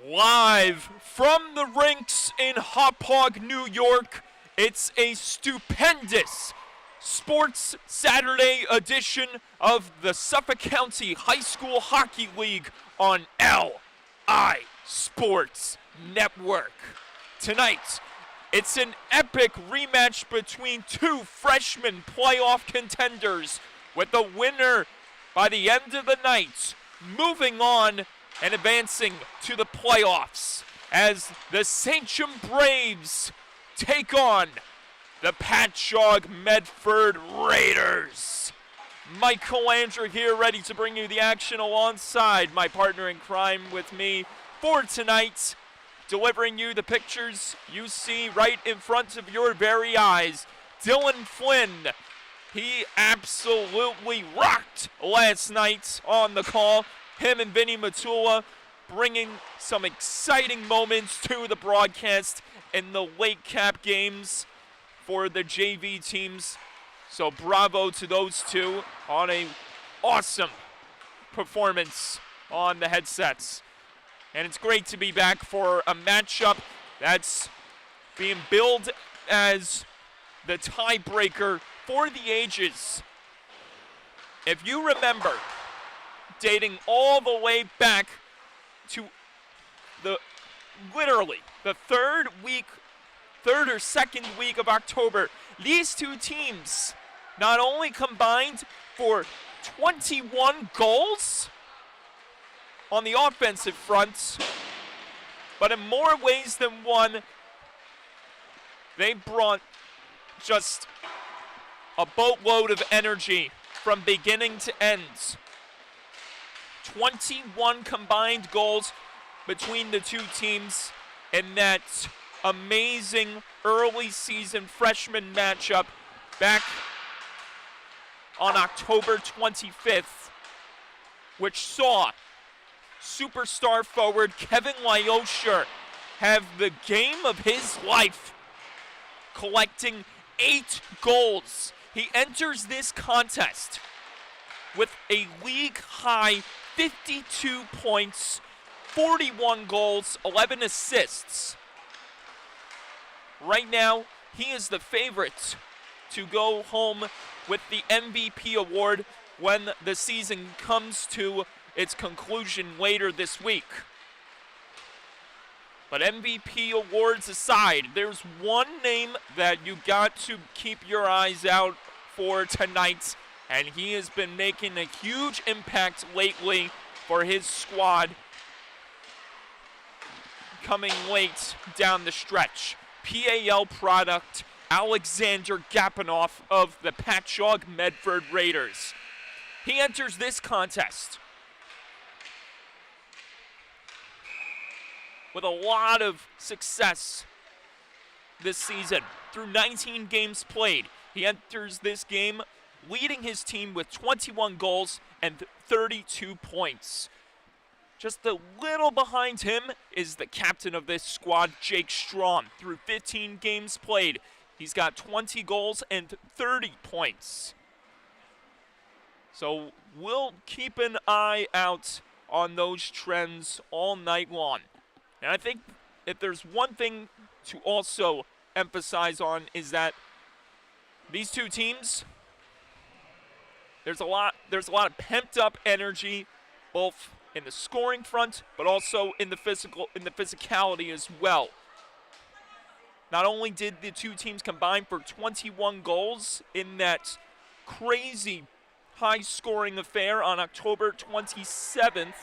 Live from the rinks in Patchogue, New York, it's a stupendous Sports Saturday edition of the Suffolk County High School Hockey League on LI Sports Network. Tonight, it's an epic rematch between two freshman playoff contenders, with the winner by the end of the night moving on and advancing to the playoffs as the Sachem Braves take on the Patchogue Medford Raiders. Michael Andrew here, ready to bring you the action alongside my partner in crime with me for tonight, delivering you the pictures you see right in front of your very eyes. Dylan Flynn, he absolutely rocked last night on the call. Him and Vinny Matula bringing some exciting moments to the broadcast in the late cap games for the JV teams. So bravo to those two on a awesome performance on the headsets. And it's great to be back for a matchup that's being billed as the tiebreaker for the ages. If you remember, dating all the way back to literally the third or second week of October, these two teams not only combined for 21 goals on the offensive front, but in more ways than one, they brought just a boatload of energy from beginning to end. 21 combined goals between the two teams in that amazing early season freshman matchup back on October 25th, which saw superstar forward Kevin Lyosher have the game of his life, collecting 8 goals. He enters this contest with a league-high 52 points, 41 goals, 11 assists. Right now, he is the favorite to go home with the MVP award when the season comes to its conclusion later this week. But MVP awards aside, there's one name that you got to keep your eyes out for tonight, and he has been making a huge impact lately for his squad coming late down the stretch. PAL product Alexander Gapinoff of the Patchogue Medford Raiders. He enters this contest with a lot of success this season. Through 19 games played, he enters this game leading his team with 21 goals and 32 points. Just a little behind him is the captain of this squad, Jake Strahm. Through 15 games played, he's got 20 goals and 30 points. So we'll keep an eye out on those trends all night long. And I think if there's one thing to also emphasize on is that these two teams, there's a lot of pent up energy, both in the scoring front, but also in the physicality as well. Not only did the two teams combine for 21 goals in that crazy high-scoring affair on October 27th,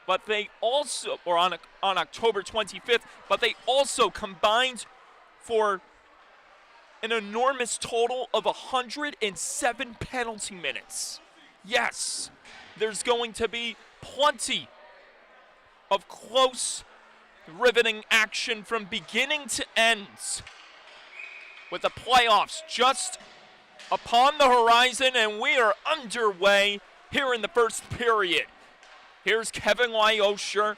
but they also, or on October 25th, but they also combined for an enormous total of 107 penalty minutes. Yes, there's going to be plenty of close, riveting action from beginning to end, with the playoffs just upon the horizon, and we are underway here in the first period. Here's Kevin Lyosher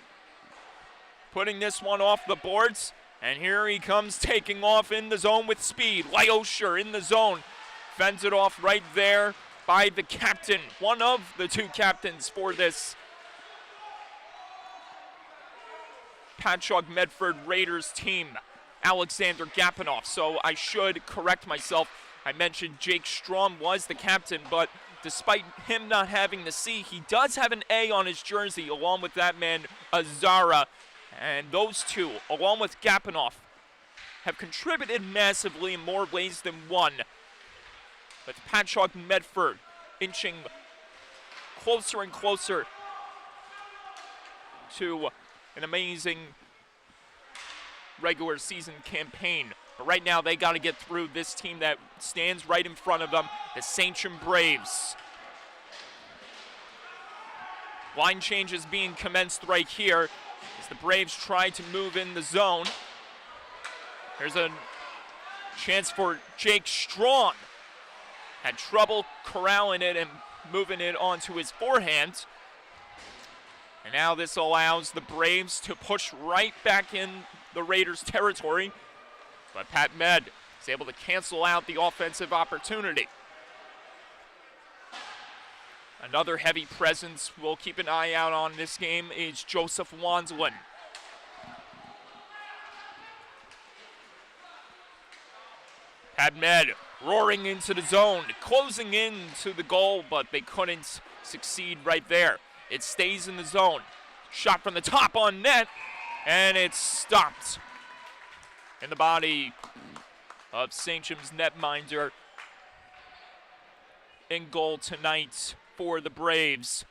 putting this one off the boards, and here he comes taking off in the zone with speed. Lyosher in the zone, fends it off right there by the captain, one of the two captains for this Patchogue Medford Raiders team, Alexander Gapinoff. So I should correct myself. I mentioned Jake Strom was the captain, but despite him not having the C, he does have an A on his jersey, along with that man, Azara. And those two, along with Gapinoff, have contributed massively in more ways than one. With Patchogue Medford inching closer and closer to an amazing regular season campaign. But right now, they got to get through this team that stands right in front of them, the Sachem Braves. Line changes being commenced right here as the Braves try to move in the zone. There's a chance for Jake Strong. Had trouble corralling it and moving it onto his forehand. And now this allows the Braves to push right back in the Raiders' territory. But Pat Med is able to cancel out the offensive opportunity. Another heavy presence we'll keep an eye out on this game is Joseph Wanslin. Pat Med roaring into the zone, closing in to the goal, but they couldn't succeed right there. It stays in the zone. Shot from the top on net, and it's stopped in the body of Sachem's netminder. In goal tonight for the Braves,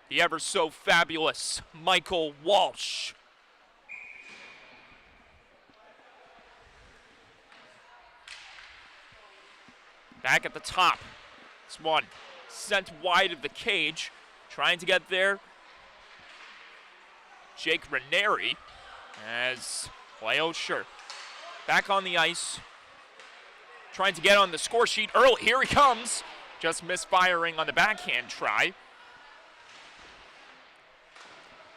the ever so fabulous Michael Walsh. Back at the top. This one sent wide of the cage. Trying to get there. Jake Ranieri as Lyosher back on the ice. Trying to get on the score sheet early. Here he comes. Just misfiring on the backhand try.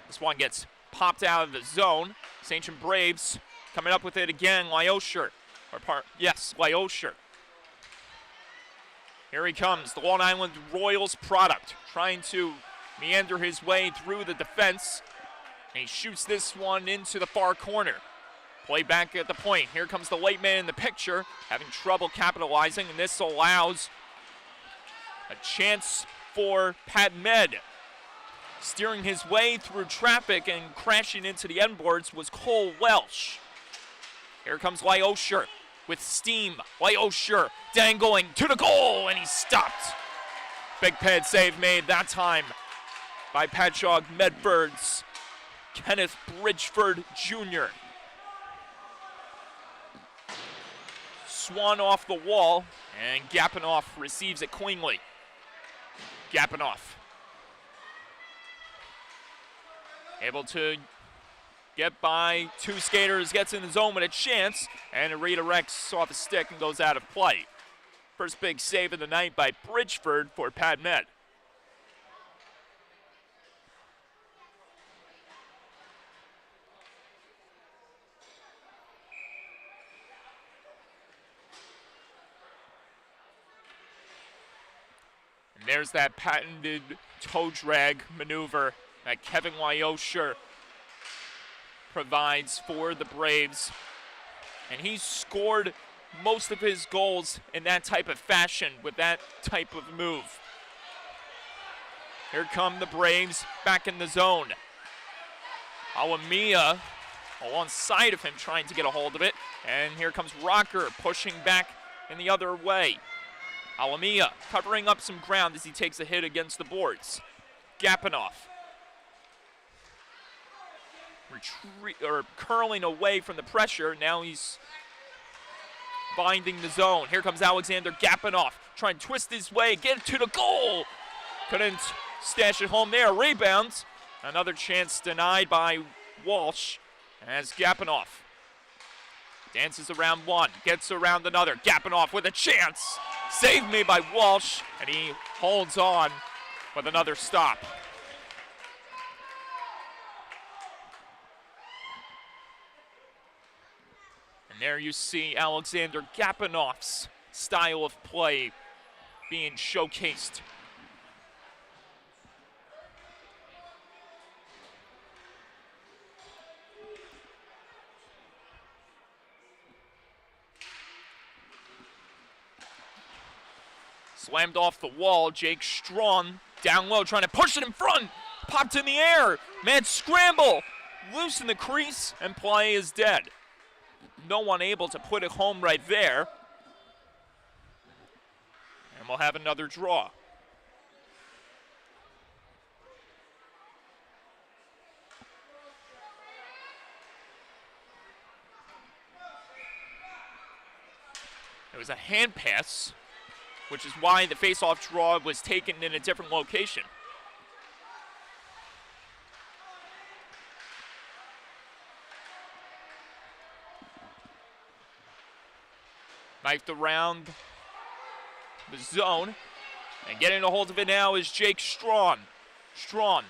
This one gets popped out of the zone. Sachem Braves coming up with it again. Lyosher. Lyosher. Here he comes, the Long Island Royals product, trying to meander his way through the defense. And he shoots this one into the far corner. Play back at the point. Here comes the late man in the picture, having trouble capitalizing, and this allows a chance for Pat Med. Steering his way through traffic and crashing into the end boards was Cole Welsh. Here comes Lyosher with steam. Lyosher dangling to the goal, and he's stopped. Big pad save made that time by Patchogue Medford's Kenneth Bridgeford Jr. Swan off the wall, and Gapinoff receives it cleanly. Gapinoff able to get by two skaters, gets in the zone with a chance, and it redirects off the stick and goes out of play. First big save of the night by Bridgeford for Pat Med. And there's that patented toe drag maneuver that Kevin Lyosher provides for the Braves. And he's scored most of his goals in that type of fashion with that type of move. Here come the Braves back in the zone. Awamia alongside of him trying to get a hold of it. And here comes Rocker pushing back in the other way. Awamia covering up some ground as he takes a hit against the boards. Gapinoff curling away from the pressure. Now he's binding the zone. Here comes Alexander Gapinoff trying to twist his way, get it to the goal. Couldn't stash it home there. Rebound. Another chance denied by Walsh as Gapinoff dances around one, gets around another. Gapinoff with a chance. Saved me by Walsh, and he holds on with another stop. And there you see Alexander Gapinoff's style of play being showcased. Slammed off the wall. Jake Strawn down low, trying to push it in front. Popped in the air. Mad scramble. Loose in the crease, and play is dead. No one able to put it home right there. And we'll have another draw. It was a hand pass, which is why the face-off draw was taken in a different location. Knifed around the zone, and getting a hold of it now is Jake Strawn. Strawn,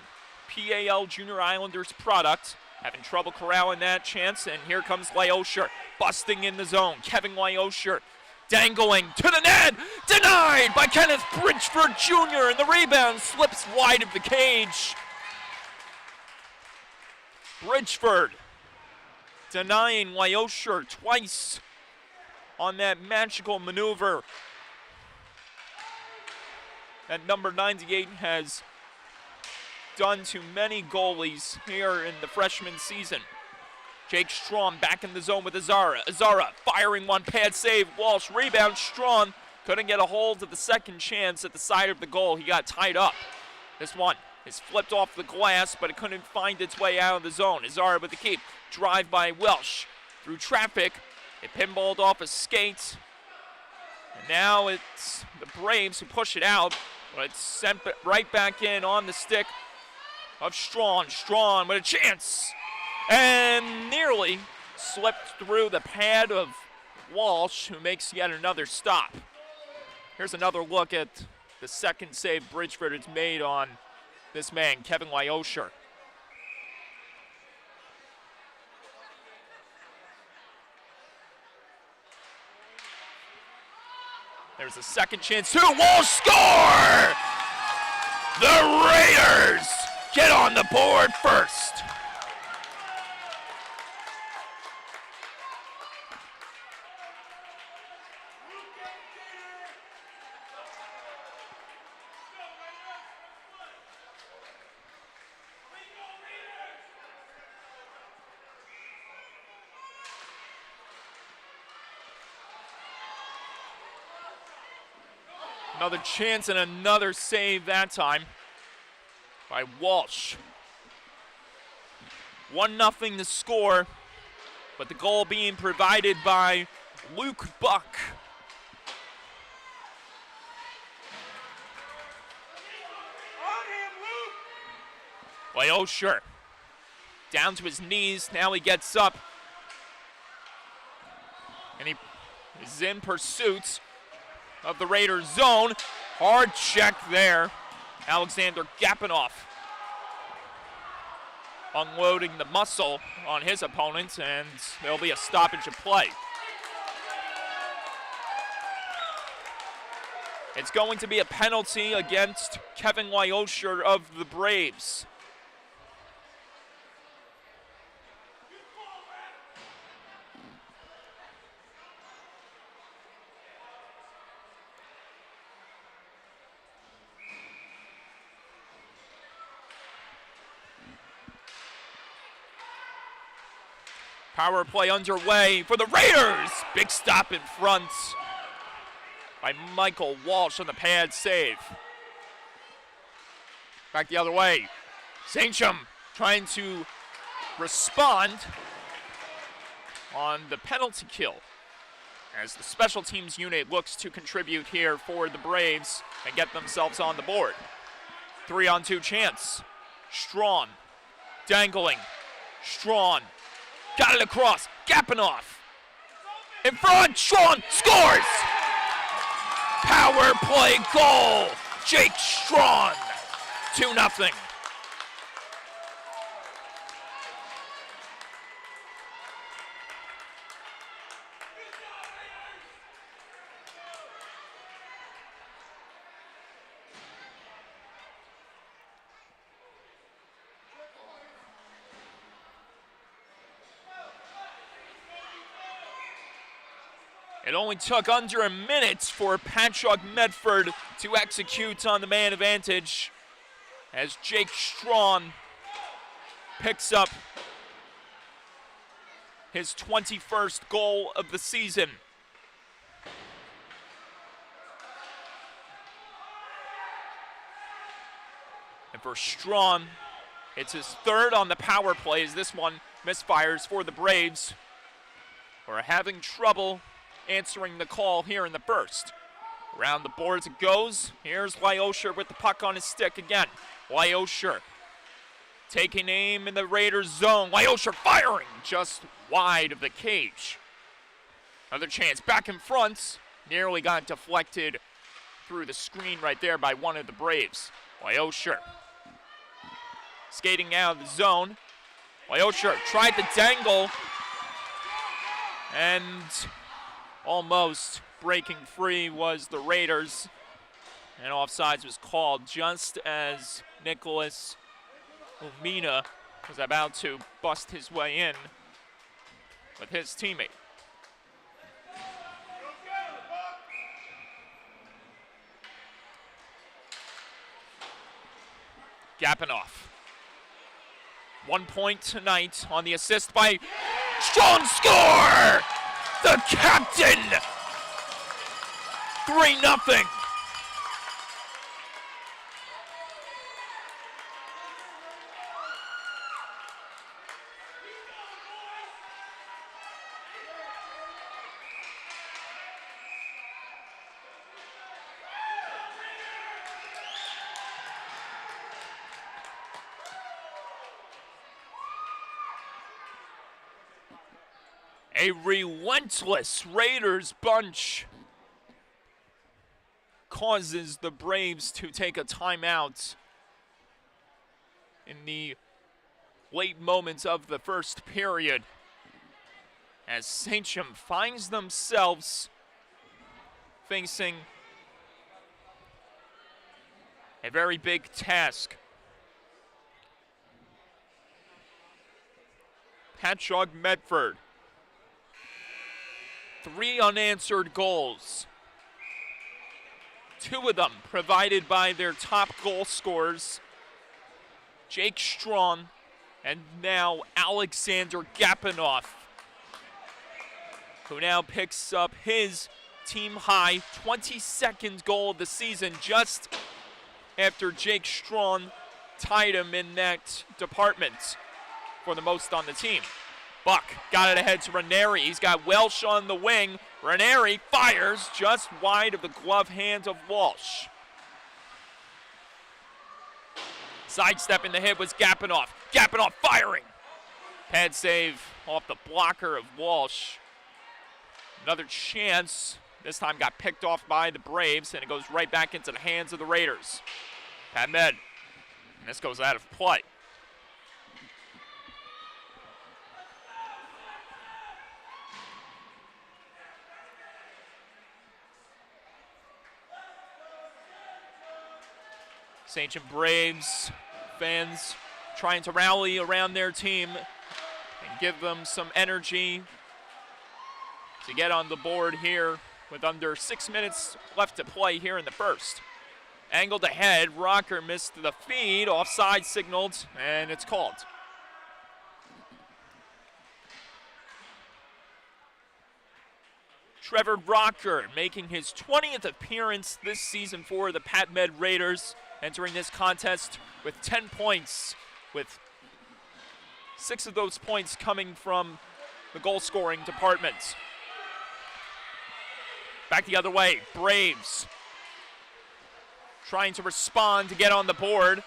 PAL Junior Islanders product, having trouble corralling that chance, and here comes Lyosher, busting in the zone. Kevin Lyosher dangling to the net, denied by Kenneth Bridgeford Jr., and the rebound slips wide of the cage. Bridgeford denying Lyosher twice on that magical maneuver that number 98 has done to many goalies here in the freshman season. Jake Strawn back in the zone with Azara. Azara firing one pad save. Walsh rebound. Strawn couldn't get a hold of the second chance at the side of the goal. He got tied up. This one is flipped off the glass, but it couldn't find its way out of the zone. Azara with the keep. Drive by Welsh through traffic. It pinballed off a skate. And now it's the Braves who push it out, but it's sent right back in on the stick of Strawn. Strawn with a chance. And nearly slipped through the pad of Walsh, who makes yet another stop. Here's another look at the second save Bridgeford has made on this man, Kevin Lyosher. There's a second chance too. Walsh score! The Raiders get on the board first. Another chance and another save that time by Walsh. 1-0 the score, but the goal being provided by Luke Buck. Lyosher down to his knees. Now he gets up, and he is in pursuit of the Raiders zone. Hard check there. Alexander Gapinoff unloading the muscle on his opponent, and there'll be a stoppage of play. It's going to be a penalty against Kevin Lyosher of the Braves. Power play underway for the Raiders. Big stop in front by Michael Walsh on the pad save. Back the other way. Sachem trying to respond on the penalty kill as the special teams unit looks to contribute here for the Braves and get themselves on the board. 3-on-2 chance. Strawn dangling. Strawn got it across. Gapinoff in front. Strawn scores. Power play goal. Jake Strawn. 2-0. It only took under a minute for Patchogue Medford to execute on the man advantage as Jake Strawn picks up his 21st goal of the season. And for Strawn, it's his third on the power play as this one misfires for the Braves, who are having trouble answering the call here in the first. Around the boards it goes. Here's Lyosher with the puck on his stick again. Lyosher taking aim in the Raiders' zone. Lyosher firing just wide of the cage. Another chance back in front. Nearly got deflected through the screen right there by one of the Braves. Lyosher skating out of the zone. Lyosher tried to dangle and almost breaking free was the Raiders. And offsides was called just as Nicholas Umina was about to bust his way in with his teammate. Gapinoff. 1 point tonight on the assist by Strong. Score! The captain! 3-0. A relentless Raiders bunch causes the Braves to take a timeout in the late moments of the first period as Sachem finds themselves facing a very big task. Patchogue Medford. 3 unanswered goals. 2 of them provided by their top goal scorers, Jake Strawn and now Alexander Gapinoff, who now picks up his team-high 22nd goal of the season just after Jake Strawn tied him in that department for the most on the team. Buck got it ahead to Ranieri. He's got Welsh on the wing. Ranieri fires just wide of the glove hand of Walsh. Sidestepping the hit was Gapinoff. Gapinoff firing. Pad save off the blocker of Walsh. Another chance. This time got picked off by the Braves, and it goes right back into the hands of the Raiders. Pat Med. And this goes out of play. Sachem Braves fans trying to rally around their team and give them some energy to get on the board here with under 6 minutes left to play here in the first. Angled ahead, Rocker missed the feed, offside signaled, and it's called. Trevor Rocker making his 20th appearance this season for the Pat Med Raiders, entering this contest with 10 points, with 6 of those points coming from the goal-scoring department. Back the other way, Braves trying to respond to get on the board.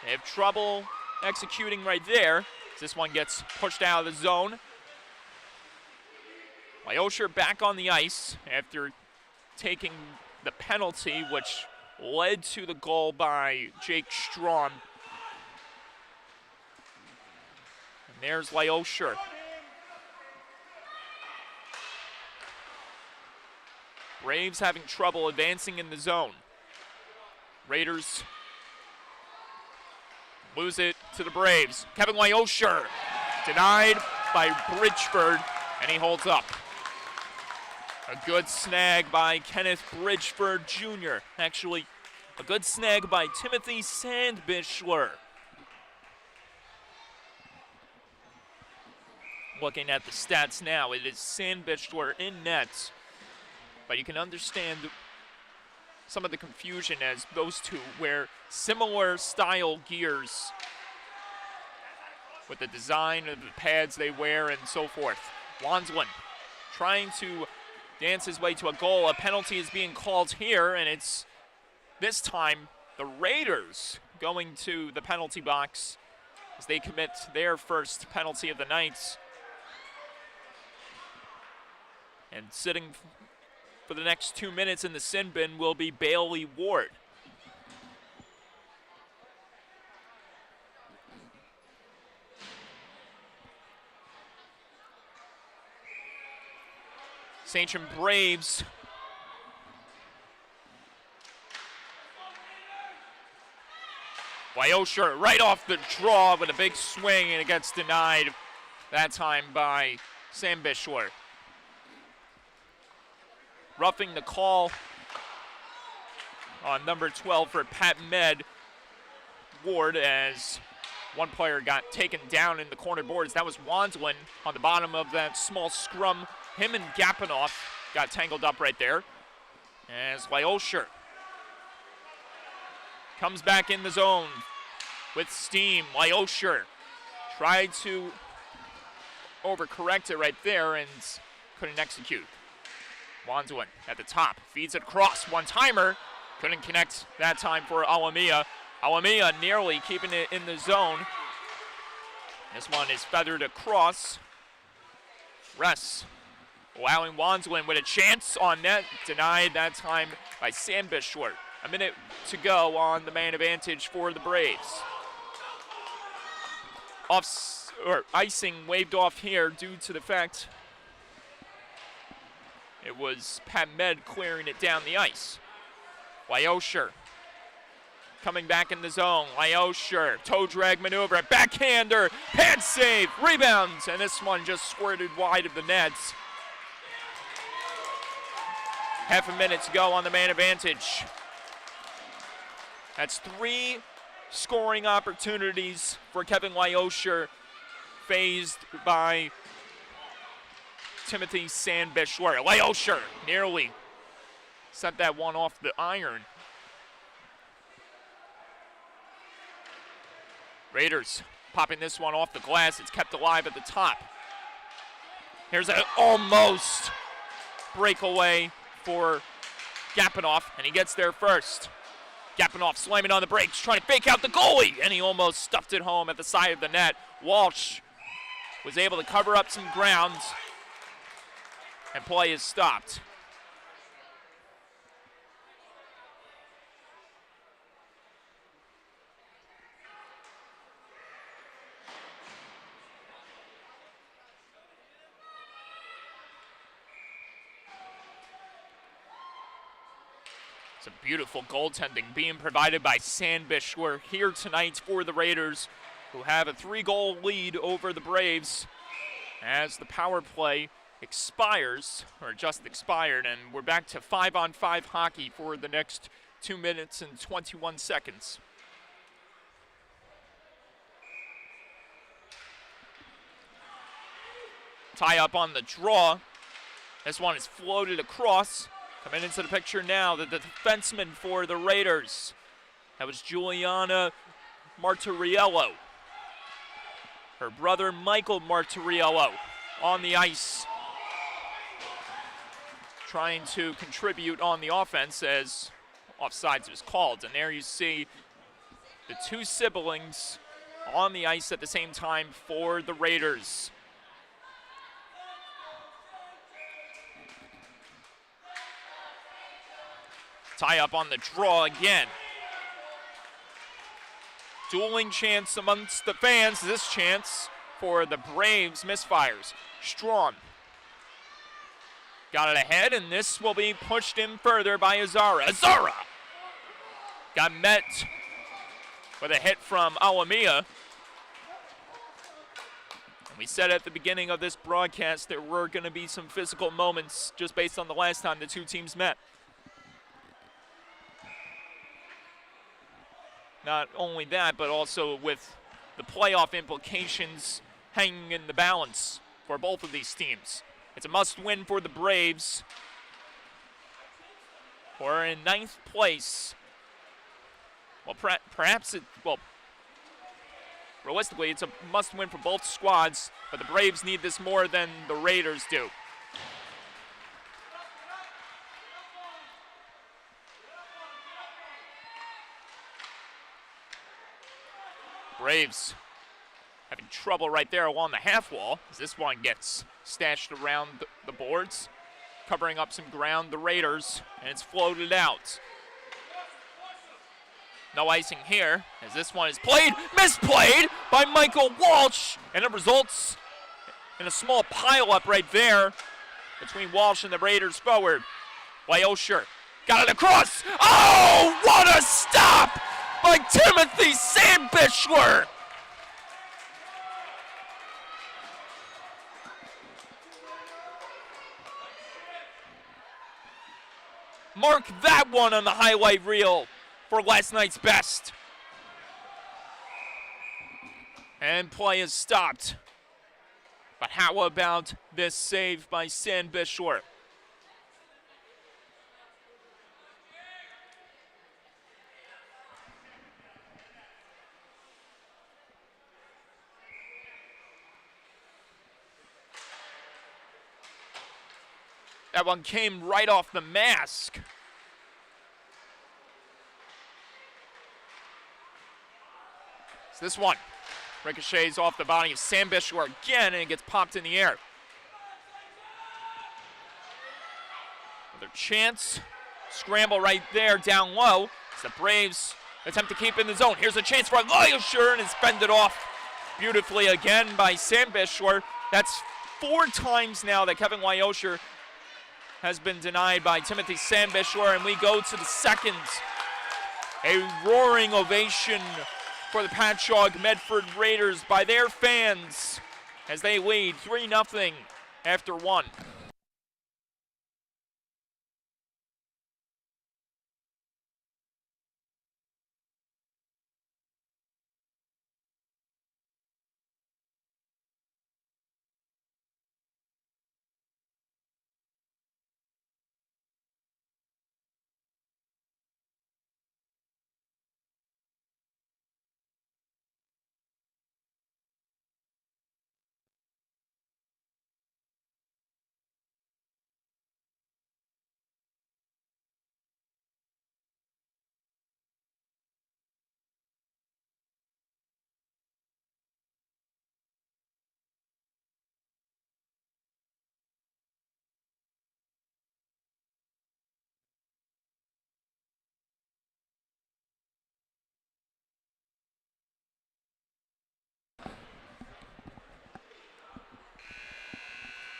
They have trouble executing right there. This one gets pushed out of the zone. Lyosher back on the ice after taking the penalty, which led to the goal by Jake Strawn. And there's Lyosher. Braves having trouble advancing in the zone. Raiders lose it to the Braves. Kevin Lyosher denied by Bridgeford, and he holds up. A good snag by Kenneth Bridgeford Jr. Actually, a good snag by Timothy Sandbichler. Looking at the stats now, it is Sandbichler in net. But you can understand some of the confusion as those two wear similar style gears with the design of the pads they wear and so forth. Wanslin trying to dance his way to a goal. A penalty is being called here, and it's this time the Raiders going to the penalty box as they commit their first penalty of the night. And sitting for the next 2 minutes in the sin bin will be Bailey Ward. Sachem Braves Wyosher right off the draw with a big swing, and it gets denied that time by Sandbichler. Roughing the call on number 12 for Pat Med Ward as one player got taken down in the corner boards. That was Wanslin on the bottom of that small scrum. Him and Gapinoff got tangled up right there as Wyosher comes back in the zone with steam. Wyosher tried to overcorrect it right there and couldn't execute. Wanslin at the top, feeds it across, one-timer, couldn't connect that time for Alamia. Alamia nearly keeping it in the zone. This one is feathered across. Ress allowing Wanslin with a chance on net, denied that time by Sandbichler. A minute to go on the man advantage for the Braves. Icing waved off here due to the fact it was Pat Med clearing it down the ice. Wyosher coming back in the zone. Wyosher, toe drag maneuver, backhander, pad save, rebounds, and this one just squirted wide of the nets. Half a minute to go on the man advantage. That's 3 scoring opportunities for Kevin Wyosher, phased by Timothy Sandbichler. Wyosher nearly sent that one off the iron. Raiders popping this one off the glass. It's kept alive at the top. Here's an almost breakaway for Gapinoff, and he gets there first. Gapinoff slamming on the brakes, trying to fake out the goalie, and he almost stuffed it home at the side of the net. Walsh was able to cover up some ground, and play is stopped. It's a beautiful goaltending being provided by Sandbichler here tonight for the Raiders, who have a 3-goal lead over the Braves as the power play expires, or just expired, and we're back to 5-on-5 hockey for the next 2 minutes and 21 seconds. Tie up on the draw. This one is floated across. Coming into the picture now, the defenseman for the Raiders. That was Juliana Martiriello. Her brother, Michael Martiriello, on the ice, trying to contribute on the offense as offsides was called. And there you see the 2 siblings on the ice at the same time for the Raiders. Tie up on the draw again. Dueling chance amongst the fans. This chance for the Braves misfires. Strawn got it ahead, and this will be pushed in further by Azara. Azara got met with a hit from Alamia. We said at the beginning of this broadcast there were going to be some physical moments just based on the last time the two teams met. Not only that, but also with the playoff implications hanging in the balance for both of these teams. It's a must-win for the Braves, who are in 9th place. Well, realistically, it's a must-win for both squads, but the Braves need this more than the Raiders do. Braves having trouble right there along the half wall as this one gets stashed around the boards, covering up some ground. The Raiders, and it's floated out. No icing here as this one is misplayed by Michael Walsh, and it results in a small pileup right there between Walsh and the Raiders forward. Wyosher got it across. Oh, what a stop by Timothy Sandbichler! Mark that one on the highlight reel for last night's best. And play is stopped. But how about this save by Sandbichler? That one came right off the mask. So this one ricochets off the body of Sandbichler again, and it gets popped in the air. Another chance. Scramble right there down low. As the Braves attempt to keep in the zone. Here's a chance for Wyosher, and it's fended off beautifully again by Sandbichler. That's 4 times now that Kevin Wyosher has been denied by Timothy Sandbichler, and we go to the second. A roaring ovation for the Patchogue Medford Raiders by their fans as they lead 3-0 after 1.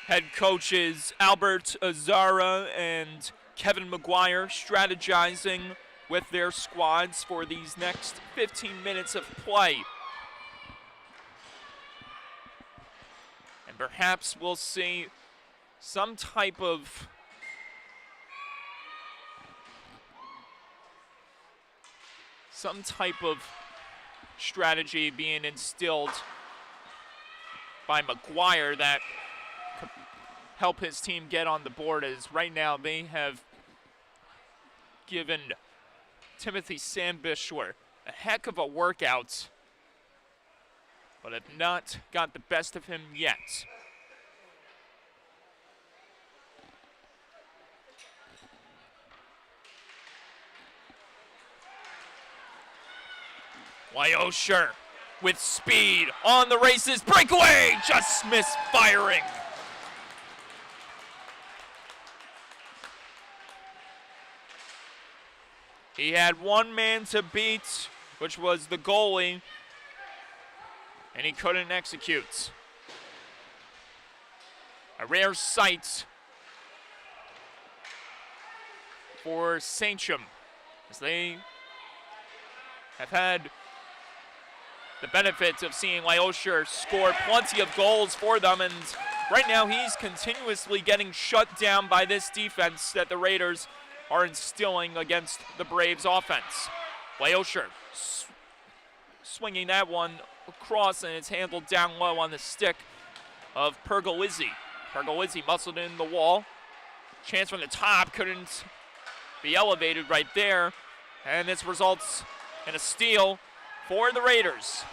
Head coaches Albert Azara and Kevin McGuire strategizing with their squads for these next 15 minutes of play. And perhaps we'll see some type of strategy being instilled by McGuire that could help his team get on the board, as right now they have given Timothy Sandbichler a heck of a workout, but have not got the best of him yet. Wyosher with speed on the races, breakaway, just misfiring. He had one man to beat, which was the goalie, and he couldn't execute. A rare sight for Sachem, as they have had the benefit of seeing Lyosher score plenty of goals for them, and right now he's continuously getting shut down by this defense that the Raiders are instilling against the Braves offense. Lyosher swinging that one across, and it's handled down low on the stick of Pergolizzi. Pergolizzi muscled in the wall. Chance from the top, couldn't be elevated right there, and this results in a steal for the Raiders.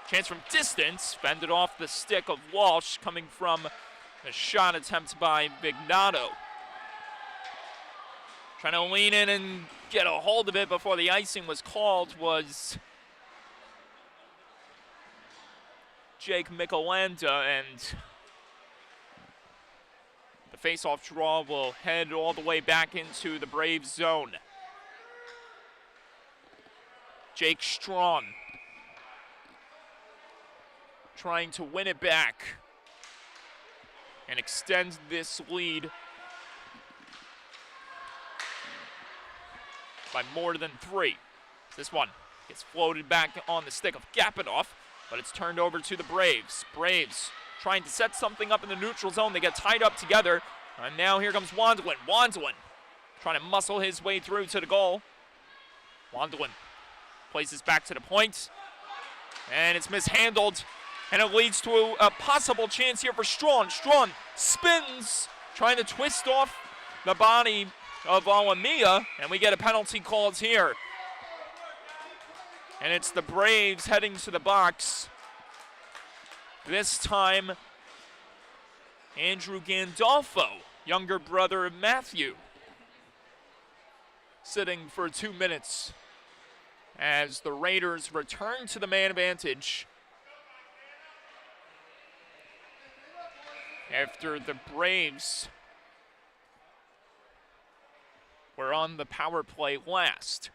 Chance from distance, fended off the stick of Walsh, coming from a shot attempt by Vignato. Trying to lean in and get a hold of it before the icing was called was Jake Michelanda, and the face-off draw will head all the way back into the Braves zone. Jake Strawn trying to win it back and extend this lead by more than 3. This one gets floated back on the stick of Gapinoff, but it's turned over to the Braves. Braves trying to set something up in the neutral zone. They get tied up together, and now here comes Wandlin. Wandlin trying to muscle his way through to the goal. Wandlin places back to the point, and it's mishandled, and it leads to a possible chance here for Strawn. Strawn spins, trying to twist off the body of Alamia, and we get a penalty called here. And it's the Braves heading to the box. This time, Andrew Gandolfo, younger brother of Matthew, sitting for 2 minutes as the Raiders return to the man advantage after the Braves were on the power play last.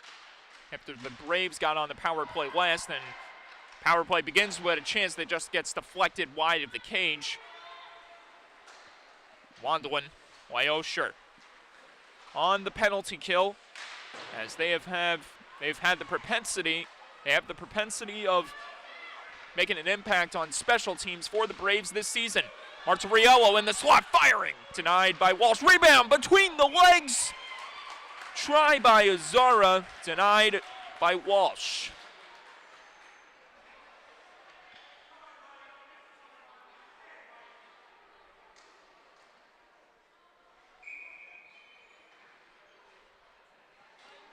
After the Braves got on the power play last, then power play begins with a chance that just gets deflected wide of the cage. Wandlin, Lyosher on the penalty kill, as they've had the propensity of making an impact on special teams for the Braves this season. Martoriello in the slot, firing, denied by Walsh. Rebound between the legs. Try by Azara, denied by Walsh.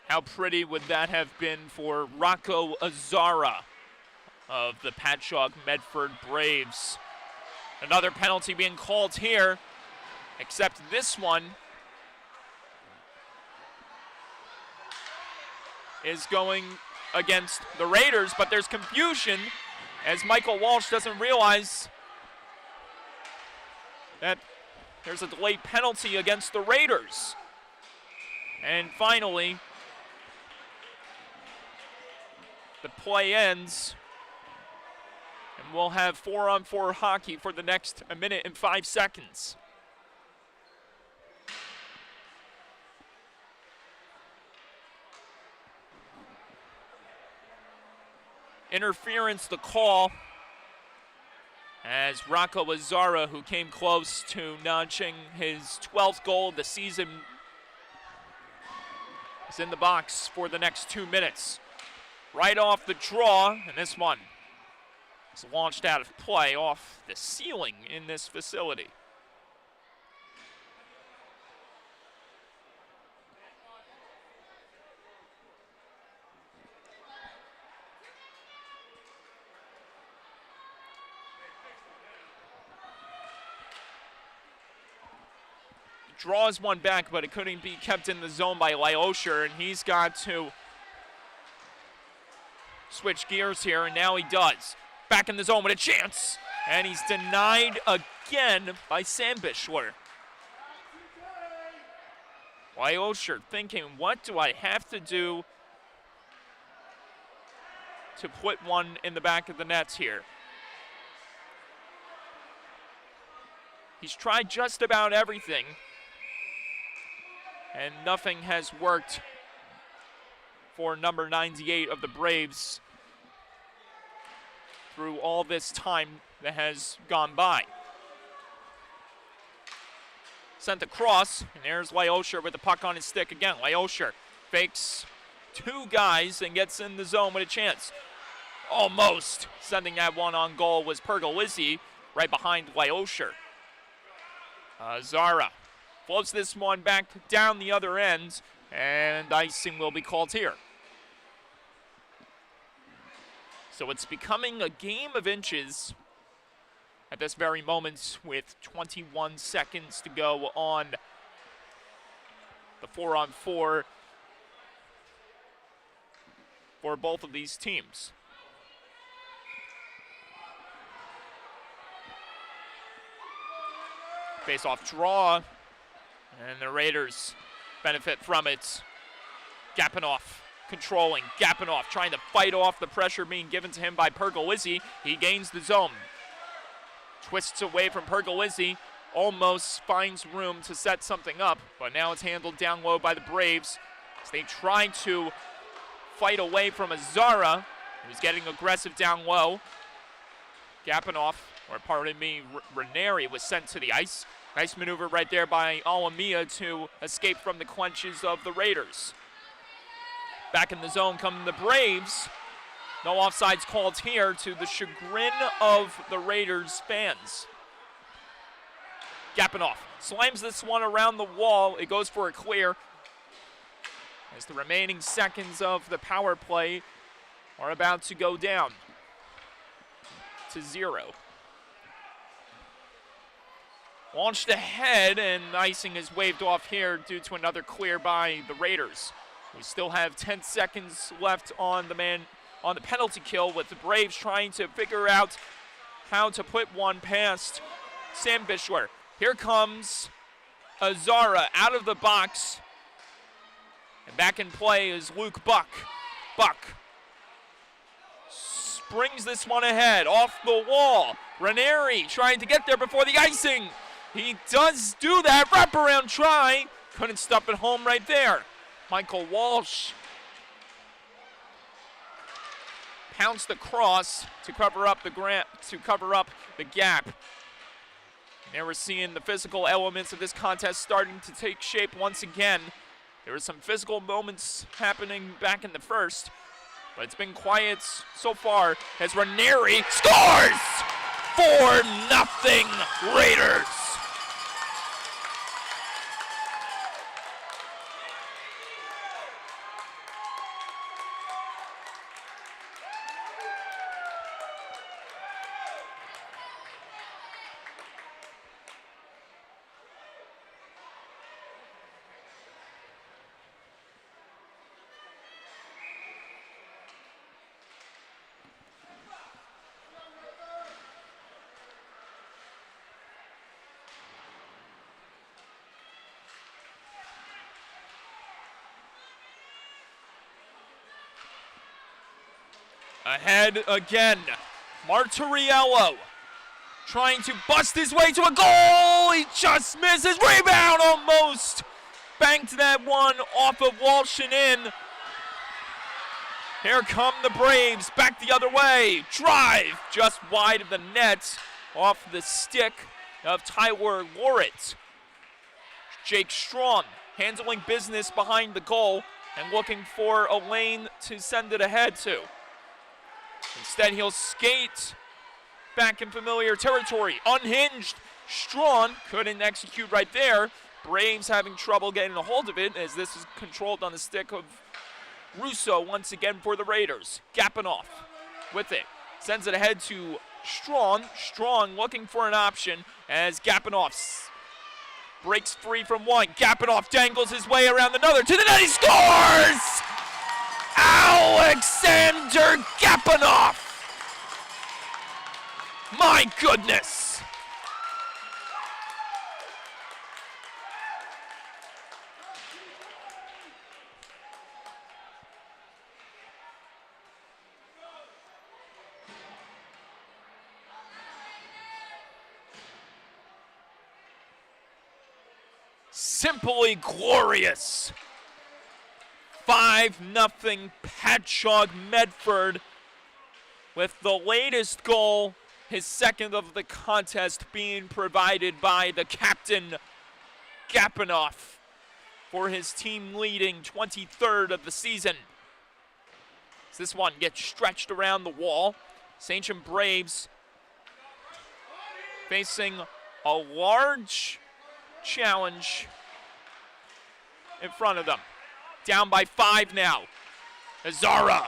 How pretty would that have been for Rocco Azara of the Patchogue Medford Braves? Another penalty being called here, except this one is going against the Raiders, but there's confusion as Michael Walsh doesn't realize that there's a delayed penalty against the Raiders. And finally, the play ends, and we'll have 4-on-4 hockey for the next 1 minute and 5 seconds. Interference, the call, as Rocco Azara, who came close to notching his 12th goal of the season, is in the box for the next 2 minutes. Right off the draw, and this one is launched out of play off the ceiling in this facility. Draws one back, but it couldn't be kept in the zone by Lyosher, and he's got to switch gears here, and now he does. Back in the zone with a chance, and he's denied again by Sambishler. Lyosher thinking, what do I have to do to put one in the back of the nets here? He's tried just about everything, and nothing has worked for number 98 of the Braves. through all this time that has gone by. Sent across, and there's Lyosher with the puck on his stick again. Lyosher fakes two guys and gets in the zone with a chance. Almost sending that one on goal was Pergolizzi right behind Lyosher. Zara floats this one back down the other end, and icing will be called here. So it's becoming a game of inches at this very moment with 21 seconds to go on the 4-on-4 for both of these teams. Face-off draw, and the Raiders benefit from it. Gapinoff controlling, Gapinoff trying to fight off the pressure being given to him by Pergolizzi. He gains the zone. Twists away from Pergolizzi, almost finds room to set something up, but now it's handled down low by the Braves as they try to fight away from Azara, who's getting aggressive down low. Gapinoff, or pardon me, Ranieri was sent to the ice. Nice maneuver right there by Alamia to escape from the clutches of the Raiders. Back in the zone come the Braves. No offsides called here, to the chagrin of the Raiders fans. Gapinoff slams this one around the wall. It goes for a clear as the remaining seconds of the power play are about to go down to 0. Launched ahead, and icing is waved off here due to another clear by the Raiders. We still have 10 seconds left on the penalty kill, with the Braves trying to figure out how to put one past Sam Bischler. Here comes Azara out of the box. And back in play is Luke Buck. Buck springs this one ahead, off the wall. Ranieri trying to get there before the icing. He does do that, wraparound try. Couldn't stop it home right there. Michael Walsh pounced across to cover up the gap. Now we're seeing the physical elements of this contest starting to take shape once again. There were some physical moments happening back in the first, but it's been quiet so far as Ranieri scores! 4-0 Raiders! Ahead again, Martoriello trying to bust his way to a goal. He just misses. Rebound almost. Banked that one off of Walsh and in. Here come the Braves, back the other way. Drive just wide of the net, off the stick of Tyler Loritz. Jake Strong handling business behind the goal and looking for a lane to send it ahead to. Instead, he'll skate back in familiar territory. Unhinged. Strong couldn't execute right there. Braves having trouble getting a hold of it as this is controlled on the stick of Russo once again for the Raiders. Gapinoff with it. Sends it ahead to Strong. Strong looking for an option as Gapinoff breaks free from one. Gapinoff dangles his way around another to the net. He scores! Alexander Gapinoff! My goodness! Simply glorious. 5-0 Patchogue Medford with the latest goal, his second of the contest, being provided by the captain, Gapinoff, for his team leading 23rd of the season. As this one gets stretched around the wall, Sachem Braves facing a large challenge in front of them. Down by 5 now. Azara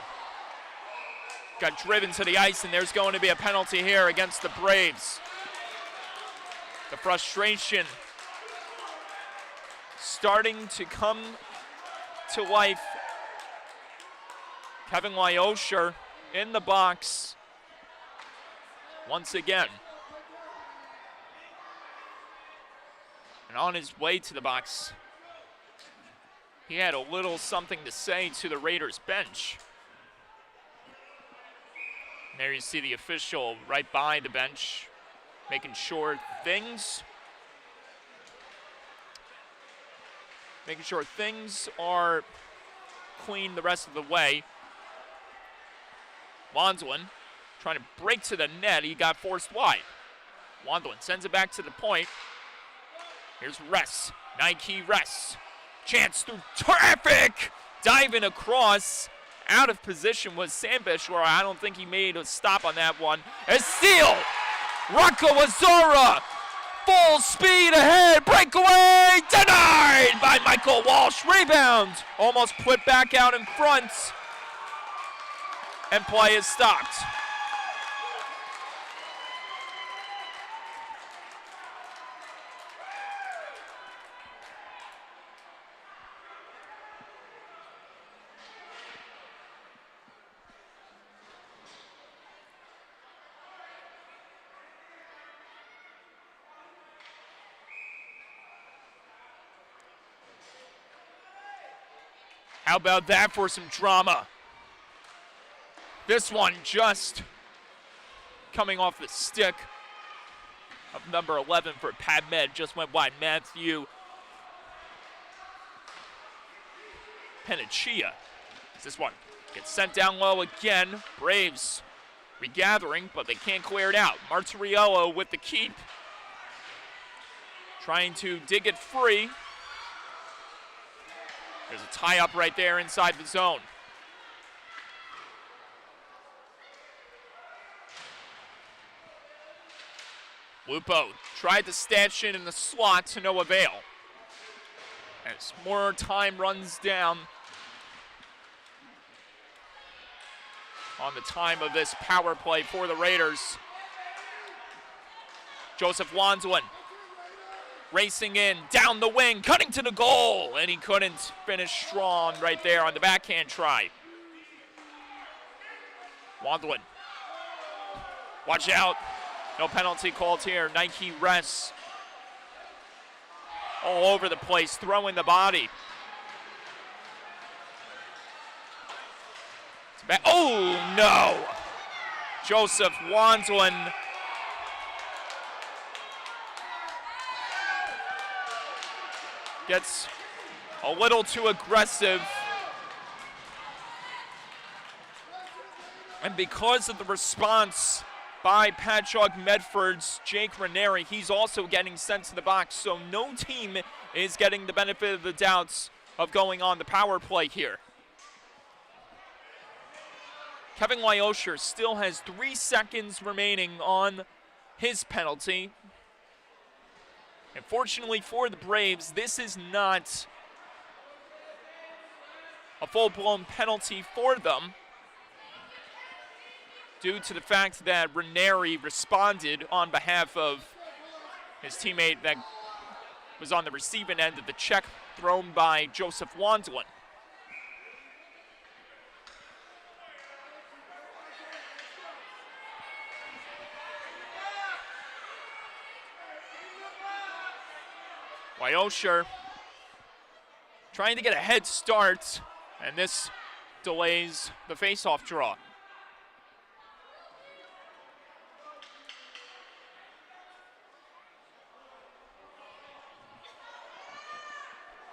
got driven to the ice, and there's going to be a penalty here against the Braves. The frustration starting to come to life. Kevin Lyosher in the box once again. And on his way to the box, he had a little something to say to the Raiders bench. And there you see the official right by the bench, making sure things are clean the rest of the way. Wandlin trying to break to the net. He got forced wide. Wandlin sends it back to the point. Here's Ress. Nike Ress. Chance through traffic. Diving across. Out of position was SCHSHL. I don't think he made a stop on that one. A steal. Rocco Azara. Full speed ahead. Breakaway. Denied by Michael Walsh. Rebound. Almost put back out in front. And play is stopped. How about that for some drama? This one just coming off the stick of number 11 for PadMed. Just went wide. Matthew Penachia. This one gets sent down low again. Braves regathering, but they can't clear it out. Martiriello with the keep. Trying to dig it free. There's a tie-up right there inside the zone. Lupo tried to stanch in the slot to no avail. As more time runs down on the time of this power play for the Raiders. Joseph Wandlin racing in, down the wing, cutting to the goal, and he couldn't finish strong right there on the backhand try. Wandlin, watch out. No penalty called here. Nike Ress all over the place, throwing the body. Oh, no. Joseph Wandlin gets a little too aggressive. And because of the response by Patchogue Medford's Jake Ranieri, he's also getting sent to the box. So no team is getting the benefit of the doubts of going on the power play here. Kevin Lyosher still has 3 seconds remaining on his penalty. And fortunately for the Braves, this is not a full-blown penalty for them, due to the fact that Ranieri responded on behalf of his teammate that was on the receiving end of the check thrown by Joseph Wandlin. Lyosher trying to get a head start, and this delays the face-off draw.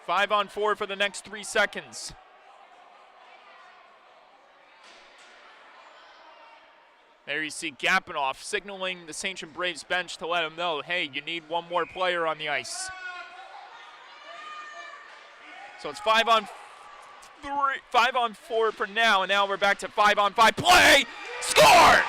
Five on 4 for the next 3 seconds. There you see Gapinoff signaling the Sachem Braves bench to let him know, hey, you need one more player on the ice. So it's 5-on-4 for now, and now we're back to 5-on-5 play. Score!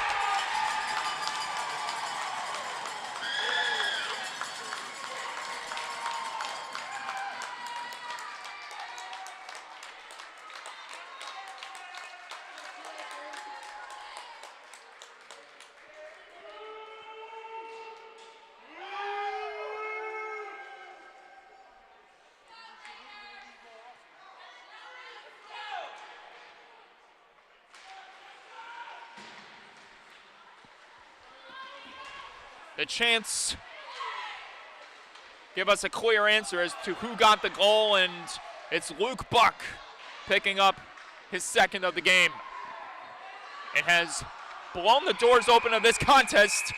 The chance give us a clear answer as to who got the goal, and it's Luke Buck picking up his second of the game. It has blown the doors open of this contest.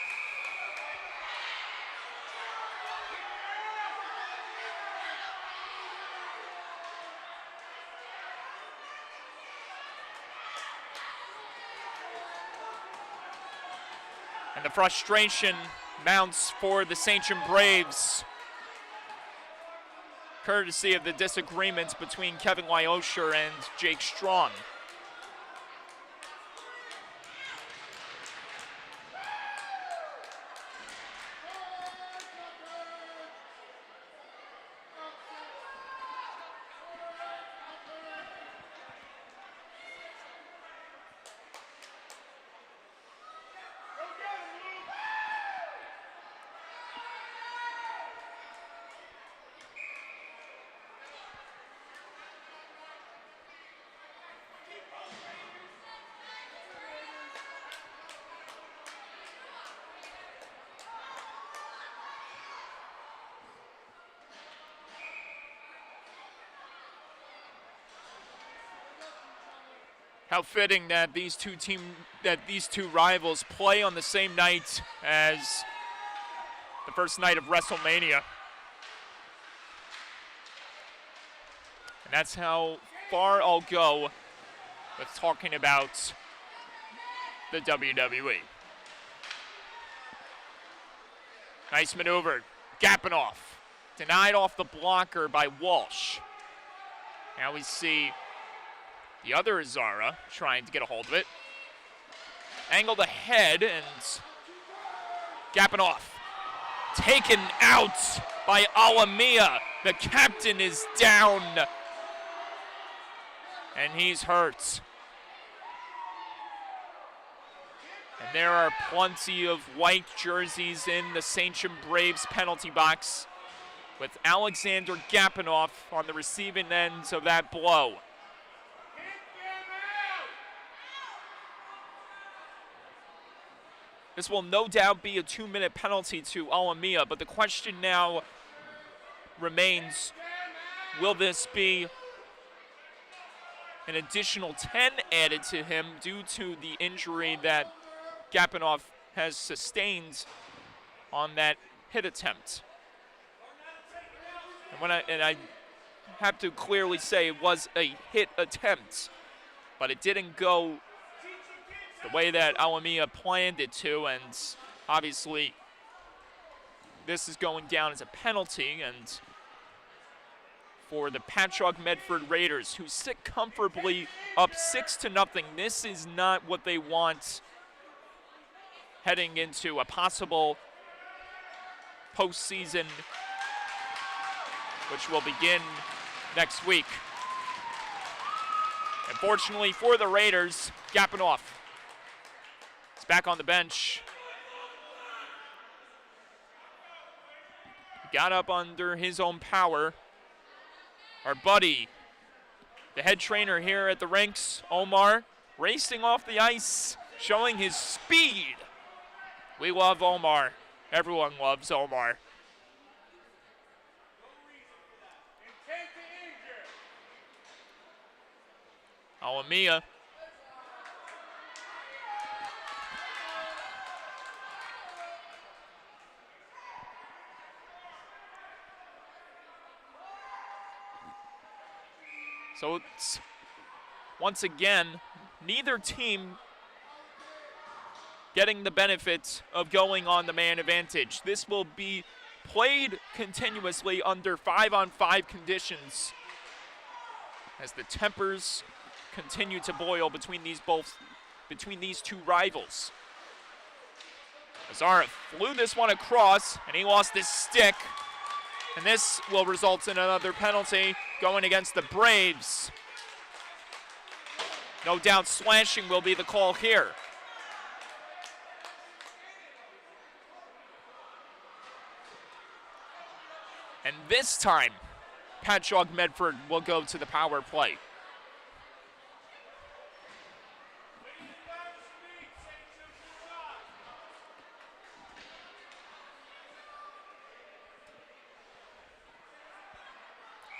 And the frustration mounts for the Sachem Braves, courtesy of the disagreements between Kevin Lyosher and Jake Strong. How fitting that these two rivals play on the same night as the first night of WrestleMania. And that's how far I'll go with talking about the WWE. Nice maneuver. Gapinoff denied off the blocker by Walsh. Now we see the other Azara trying to get a hold of it. Angled ahead, and Gapinoff taken out by Alamia. The captain is down, and he's hurt. And there are plenty of white jerseys in the Sachem Braves penalty box, with Alexander Gapinoff on the receiving end of that blow. This will no doubt be a 2-minute penalty to Alamia, but the question now remains, will this be an additional 10 added to him due to the injury that Gapinoff has sustained on that hit attempt? And I have to clearly say it was a hit attempt, but it didn't go the way that Alamia planned it to, and obviously this is going down as a penalty, and for the Patchogue Medford Raiders, who sit comfortably up 6-0, this is not what they want heading into a possible postseason, which will begin next week. Unfortunately for the Raiders, Gapinoff is back on the bench. He got up under his own power. Our buddy, the head trainer here at the rinks, Omar, racing off the ice, showing his speed. We love Omar. Everyone loves Omar. Alamia. So it's, once again, neither team getting the benefit of going on the man advantage. This will be played continuously under 5-on-5 conditions as the tempers continue to boil between these two rivals. Azara flew this one across, and he lost his stick. And this will result in another penalty going against the Braves. No doubt slashing will be the call here. And this time, Patchogue Medford will go to the power play.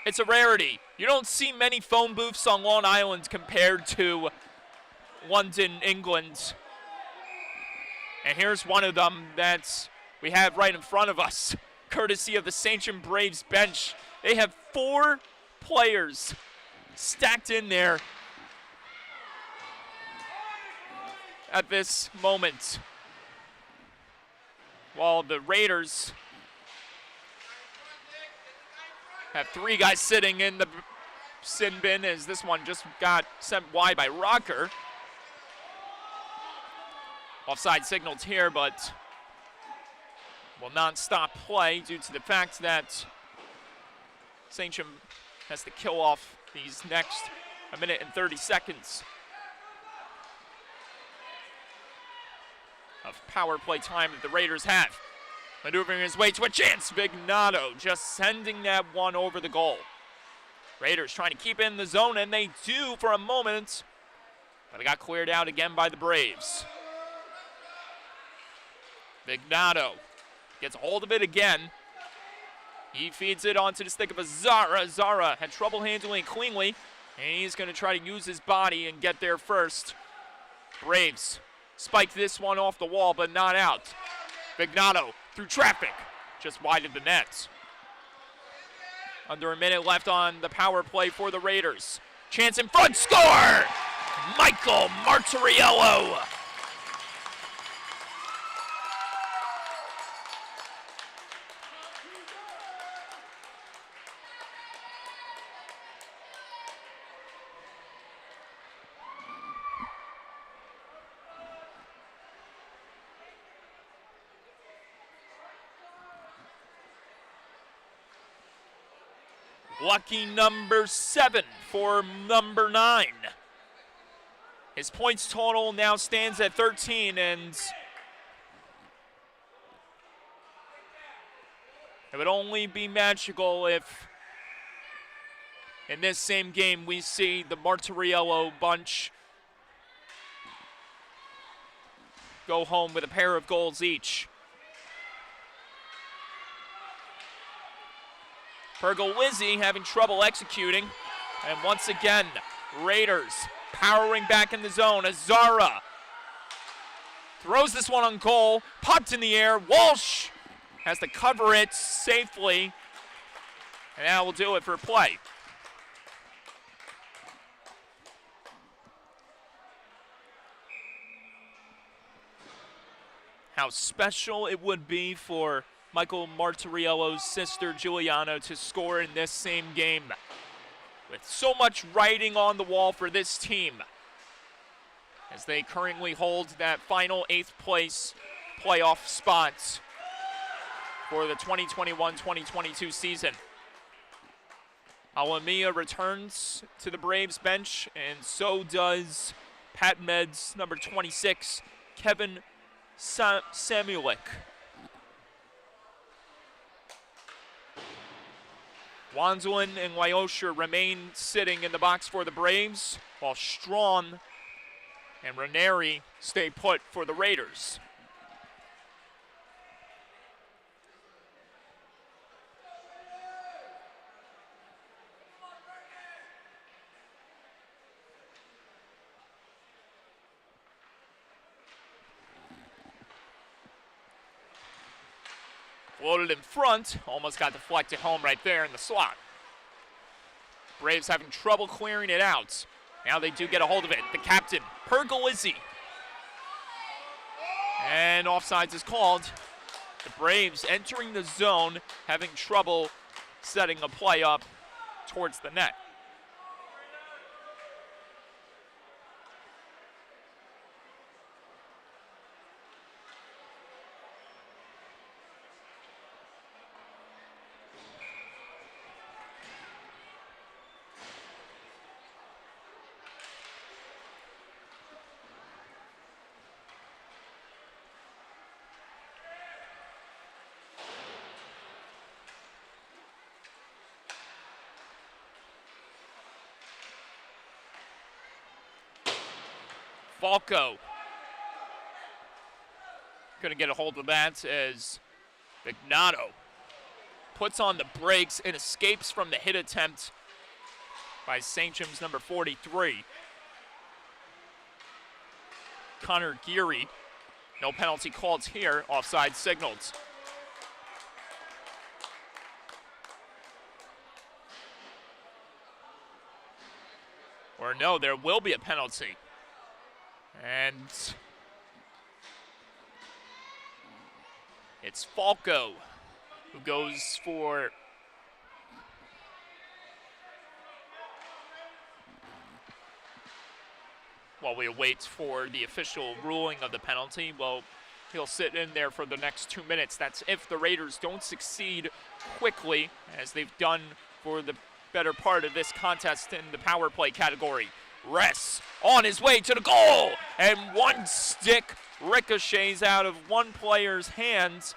It's a rarity. You don't see many phone booths on Long Island compared to London, England. And here's one of them that we have right in front of us, courtesy of the Sachem Braves bench. They have 4 players stacked in there at this moment, while the Raiders have 3 guys sitting in the sin bin, as this one just got sent wide by Rocker. Offside signals here, but will not stop play due to the fact that Sachem has to kill off these next 1 minute and 30 seconds of power play time that the Raiders have. Maneuvering his way to a chance, Vignato just sending that one over the goal. Raiders trying to keep in the zone, and they do for a moment, but it got cleared out again by the Braves. Vignato gets a hold of it again. He feeds it onto the stick of Azara. Azara had trouble handling it cleanly, and he's going to try to use his body and get there first. Braves spike this one off the wall, but not out. Vignato through traffic, just wide of the net. Under a minute left on the power play for the Raiders. Chance in front, score! Michael Martiriello. Lucky number 7 for number 9. His points total now stands at 13, and it would only be magical if in this same game we see the Martiriello bunch go home with a pair of goals each. Pergolizzi having trouble executing. And once again, Raiders powering back in the zone. Azara throws this one on goal. Popped in the air. Walsh has to cover it safely. And that will do it for play. How special it would be for Michael Martiriello's sister Giuliano to score in this same game, with so much writing on the wall for this team, as they currently hold that final 8th place playoff spot for the 2021-2022 season. Alamia returns to the Braves bench, and so does Pat Med's number 26, Kevin Samulik. Wanzlin and Lyosha remain sitting in the box for the Braves, while Strawn and Ranieri stay put for the Raiders. Floated in front, almost got deflected home right there in the slot. Braves having trouble clearing it out. Now they do get a hold of it. The captain, Pergolizzi. And offsides is called. The Braves entering the zone, having trouble setting a play up towards the net. Falco couldn't get a hold of that as Vignato puts on the brakes and escapes from the hit attempt by Sachem's number 43. Connor Geary, no penalty called here, offside signaled. Or no, there will be a penalty. And it's Falco who goes for while we wait for the official ruling of the penalty. Well, he'll sit in there for the next 2 minutes. That's if the Raiders don't succeed quickly, as they've done for the better part of this contest in the power play category. Ress on his way to the goal, and one stick ricochets out of one player's hands.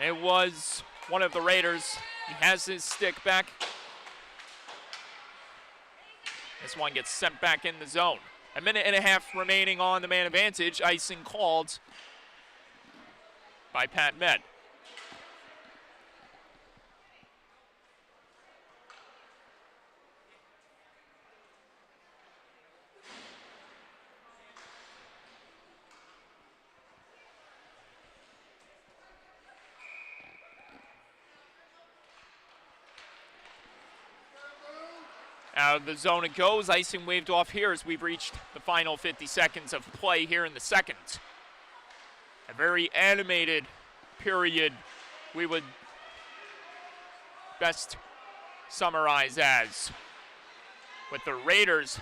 It was one of the Raiders. He has his stick back. This one gets sent back in the zone. A minute and a half remaining on the man advantage. Icing called by Pat Med. Out of the zone it goes. Icing waved off here as we've reached the final 50 seconds of play here in the second. A very animated period we would best summarize as, with the Raiders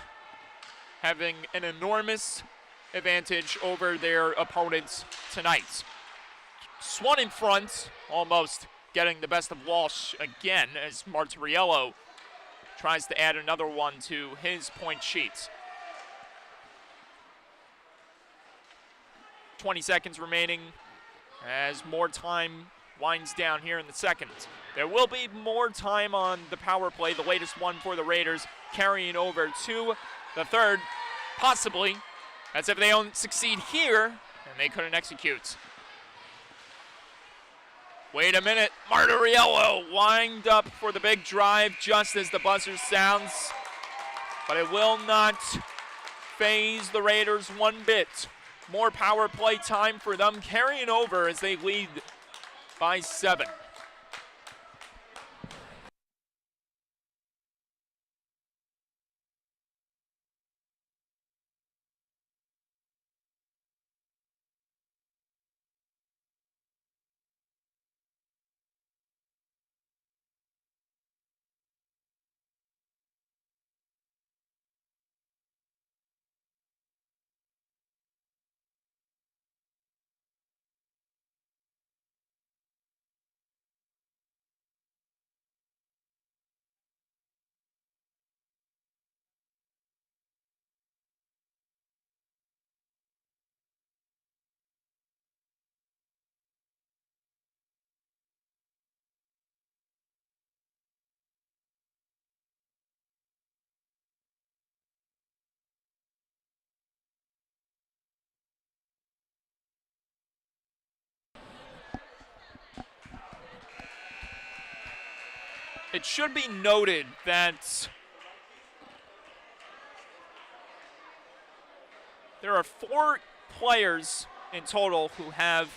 having an enormous advantage over their opponents tonight. Swan in front, almost getting the best of Walsh again as Martoriello tries to add another one to his point sheet. 20 seconds remaining as more time winds down here in the second. There will be more time on the power play, the latest one for the Raiders, carrying over to the third, possibly. That's if they don't succeed here, and they couldn't execute. Wait a minute, Martoriello wind up for the big drive just as the buzzer sounds, but it will not faze the Raiders one bit. More power play time for them, carrying over as they lead by 7. It should be noted that there are 4 players in total who have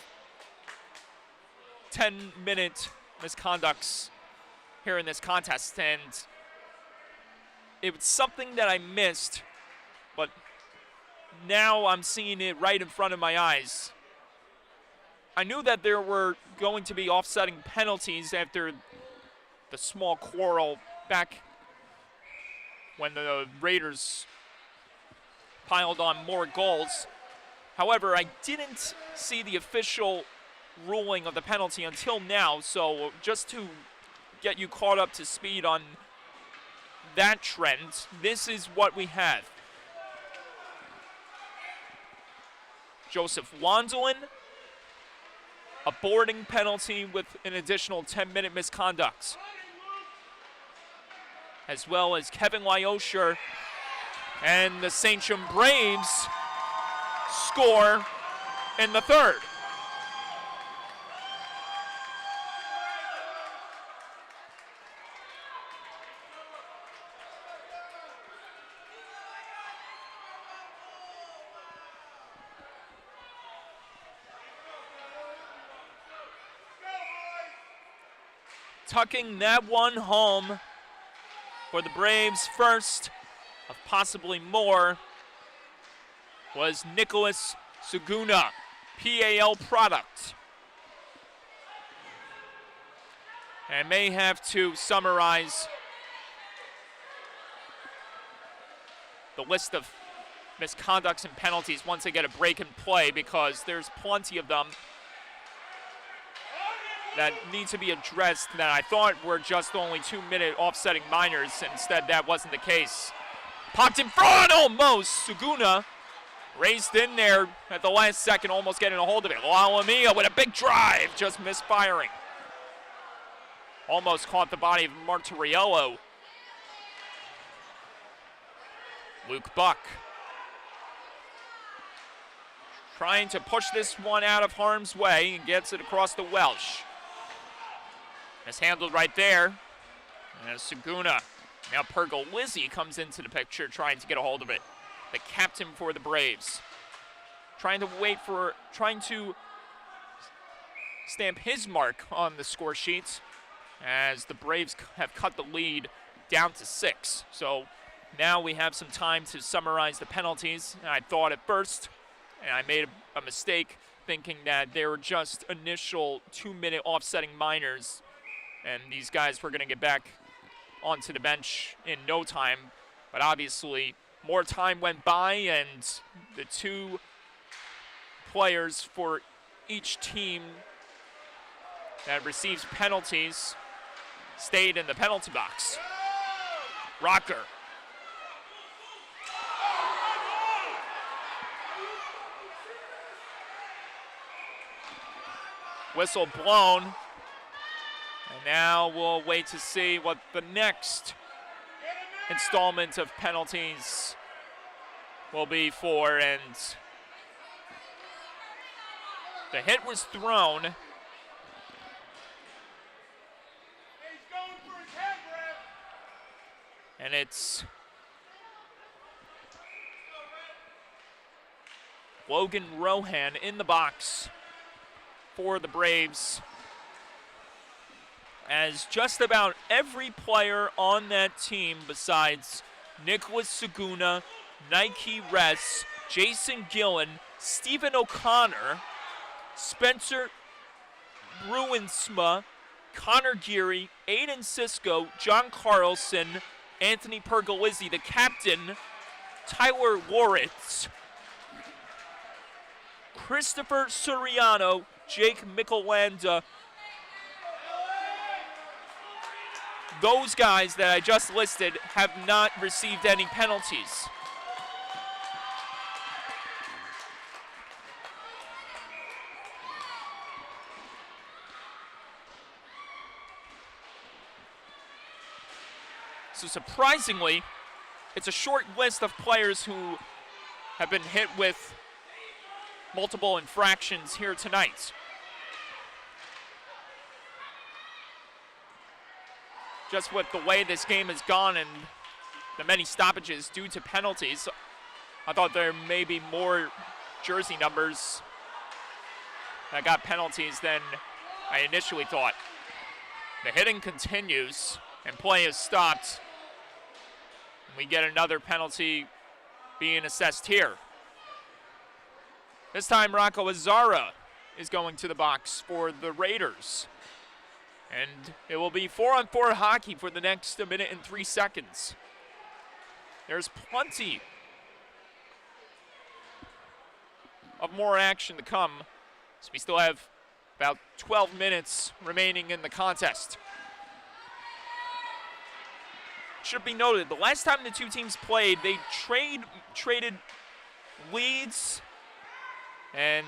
10-minute misconducts here in this contest, and it was something that I missed, but now I'm seeing it right in front of my eyes. I knew that there were going to be offsetting penalties after the small quarrel back when the Raiders piled on more goals. However, I didn't see the official ruling of the penalty until now, so just to get you caught up to speed on that trend, this is what we have. Joseph Wandelin, a boarding penalty with an additional 10-minute misconduct, as well as Kevin Lyosher, and the Sachem Braves score in the third. Tucking that one home for the Braves' first of possibly more was Nicholas Saguna, PAL product. And I may have to summarize the list of misconducts and penalties once I get a break in play, because there's plenty of them that need to be addressed that I thought were just only 2-minute offsetting minors. Instead, that wasn't the case. Popped in front, almost. Saguna raced in there at the last second, almost getting a hold of it. Lalomia with a big drive, just misfiring. Almost caught the body of Martoriello. Luke Buck trying to push this one out of harm's way and gets it across the Welsh. Mishandled right there. And Saguna. Now Pergolizzi comes into the picture trying to get a hold of it. The captain for the Braves. Trying to stamp his mark on the score sheet as the Braves have cut the lead down to 6. So now we have some time to summarize the penalties. And I thought at first, and I made a mistake thinking that they were just initial 2-minute offsetting minors, and these guys were going to get back onto the bench in no time. But obviously, more time went by, and the 2 players for each team that receives penalties stayed in the penalty box. Rocker. Whistle blown. And now we'll wait to see what the next installment of penalties will be for. And the hit was thrown. And it's Logan Rohan in the box for the Braves, as just about every player on that team besides Nicholas Saguna, Nike Ress, Jason Gillen, Stephen O'Connor, Spencer Bruinsma, Connor Geary, Aiden Sisko, John Carlson, Anthony Pergolizzi, the captain, Tyler Loritz, Christopher Suriano, Jake Michelanda. Those guys that I just listed have not received any penalties. So surprisingly, it's a short list of players who have been hit with multiple infractions here tonight. Just with the way this game has gone and the many stoppages due to penalties, I thought there may be more jersey numbers that got penalties than I initially thought. The hitting continues and play is stopped. We get another penalty being assessed here. This time Rocco Azara is going to the box for the Raiders. And it will be 4-on-4 hockey for the next 1 minute and 3 seconds. There's plenty of more action to come. So we still have about 12 minutes remaining in the contest. Should be noted, the last time the two teams played, they traded leads and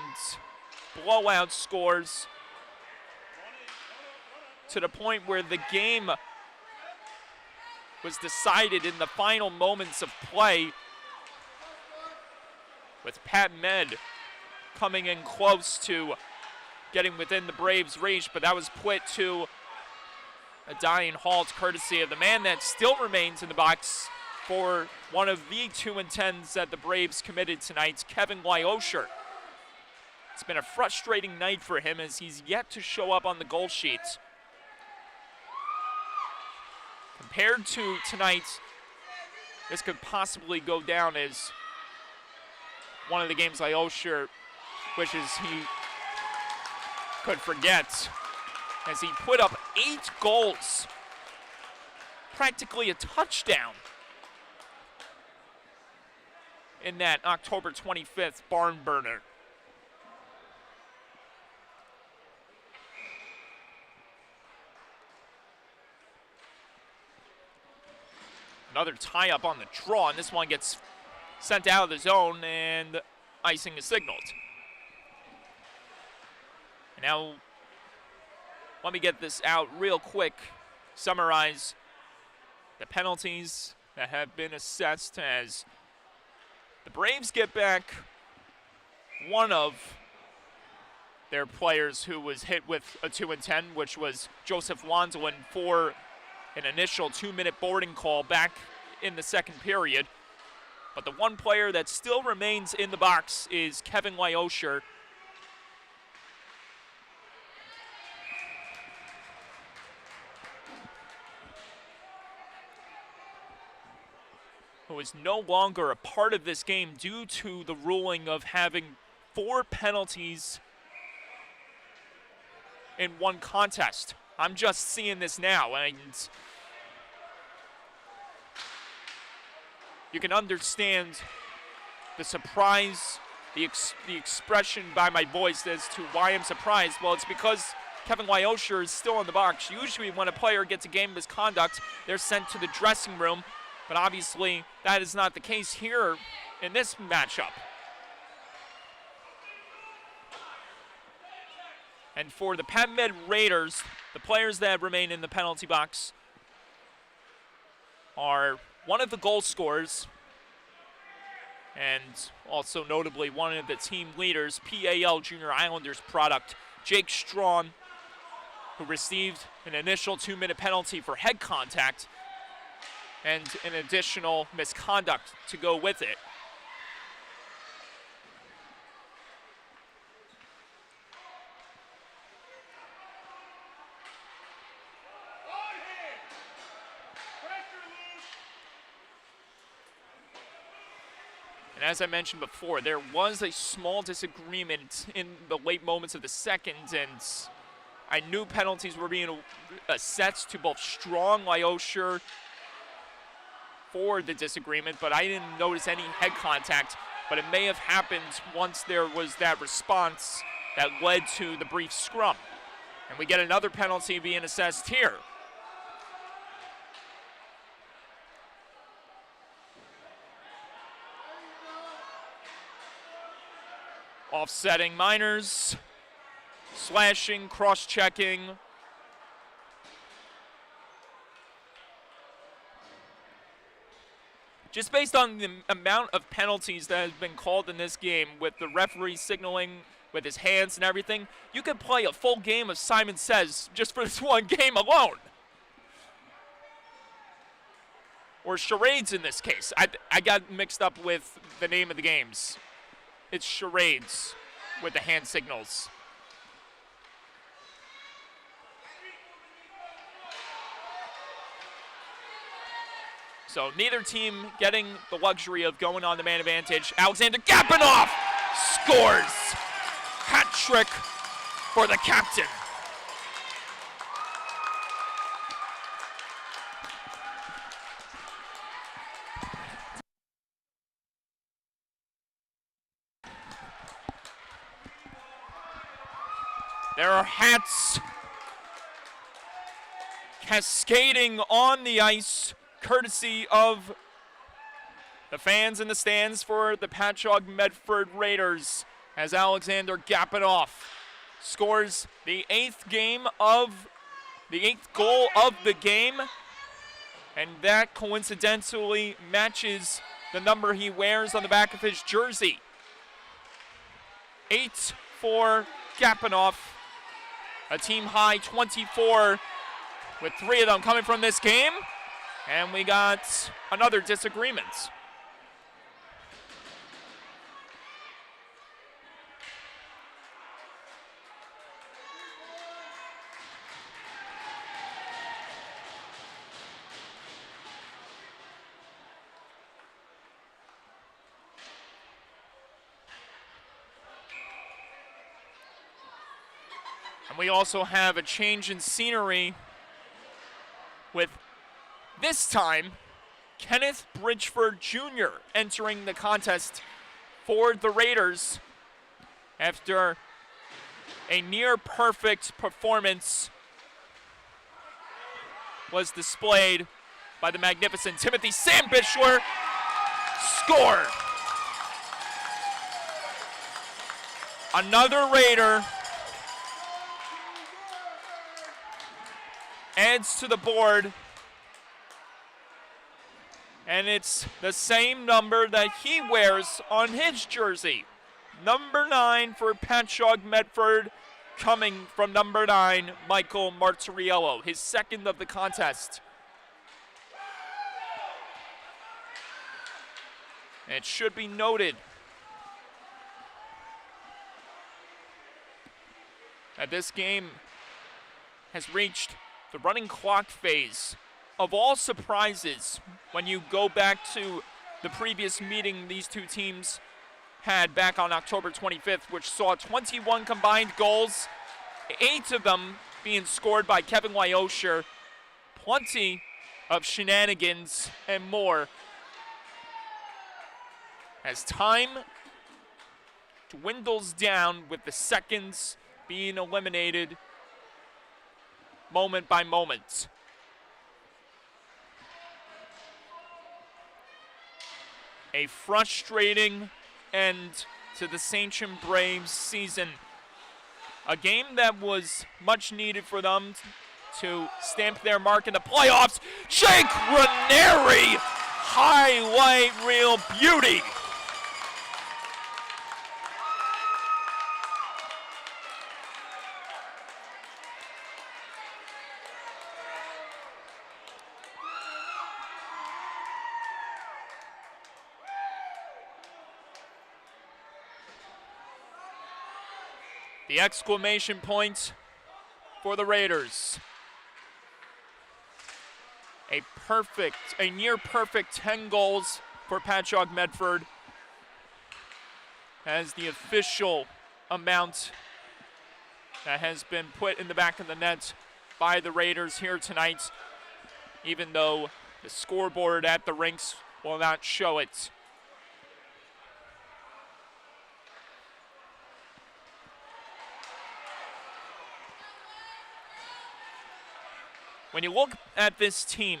blowout scores to the point where the game was decided in the final moments of play, with Pat Med coming in close to getting within the Braves' reach, but that was put to a dying halt courtesy of the man that still remains in the box for one of the 2-10s that the Braves committed tonight, Kevin Lyosher. It's been a frustrating night for him as he's yet to show up on the goal sheet. Compared to tonight, this could possibly go down as one of the games Lyosher wishes he could forget, as he put up 8 goals, practically a touchdown in that October 25th barn burner. Another tie-up on the draw, and this one gets sent out of the zone, and icing is signaled. And now, let me get this out real quick, summarize the penalties that have been assessed as the Braves get back one of their players who was hit with a 2-10, which was Joseph Londelin for an initial 2-minute boarding call back in the second period. But the one player that still remains in the box is Kevin Lyosher. Who is no longer a part of this game due to the ruling of having 4 penalties in one contest. I'm just seeing this now, and you can understand the surprise, the expression by my voice as to why I'm surprised. Well, it's because Kevin Lyosher is still in the box. Usually when a player gets a game misconduct, they're sent to the dressing room, but obviously that is not the case here in this matchup. And for the Pat Med Raiders, the players that remain in the penalty box are one of the goal scorers, and also notably one of the team leaders, PAL Junior Islanders product, Jake Strawn, who received an initial 2-minute penalty for head contact and an additional misconduct to go with it. And as I mentioned before, there was a small disagreement in the late moments of the second, and I knew penalties were being assessed to both Strong, Lyosher for the disagreement, but I didn't notice any head contact. But it may have happened once there was that response that led to the brief scrum. And we get another penalty being assessed here. Offsetting minors, slashing, cross-checking. Just based on the amount of penalties that have been called in this game, with the referee signaling with his hands and everything, you could play a full game of Simon Says just for this one game alone. Or charades in this case. I got mixed up with the name of the games. It's charades with the hand signals. So neither team getting the luxury of going on the man advantage. Alexander Gapinoff scores. Hat trick for the captain. There are hats cascading on the ice, courtesy of the fans in the stands for the Patchogue Medford Raiders, as Alexander Gapinoff scores the eighth goal of the game, and that coincidentally matches the number he wears on the back of his jersey. 8 for Gapinoff, a team high 24, with 3 of them coming from this game, and we got another disagreement. And we also have a change in scenery with, this time, Kenneth Bridgeford Jr. entering the contest for the Raiders after a near-perfect performance was displayed by the magnificent Timothy Sam Bichler. Score! Another Raider adds to the board, and it's the same number that he wears on his jersey. Number 9 for Patchogue Medford, coming from number 9, Michael Martiriello, his second of the contest. And it should be noted that this game has reached the running clock phase. Of all surprises, when you go back to the previous meeting these two teams had back on October 25th, which saw 21 combined goals, 8 of them being scored by Kevin Wyosher, plenty of shenanigans and more. As time dwindles down with the seconds being eliminated moment by moment. A frustrating end to the Sachem Braves season. A game that was much needed for them to stamp their mark in the playoffs. Jake Ranieri, highlight reel beauty. The exclamation point for the Raiders. A near perfect 10 goals for Patchogue Medford as the official amount that has been put in the back of the net by the Raiders here tonight, even though the scoreboard at the rinks will not show it. When you look at this team,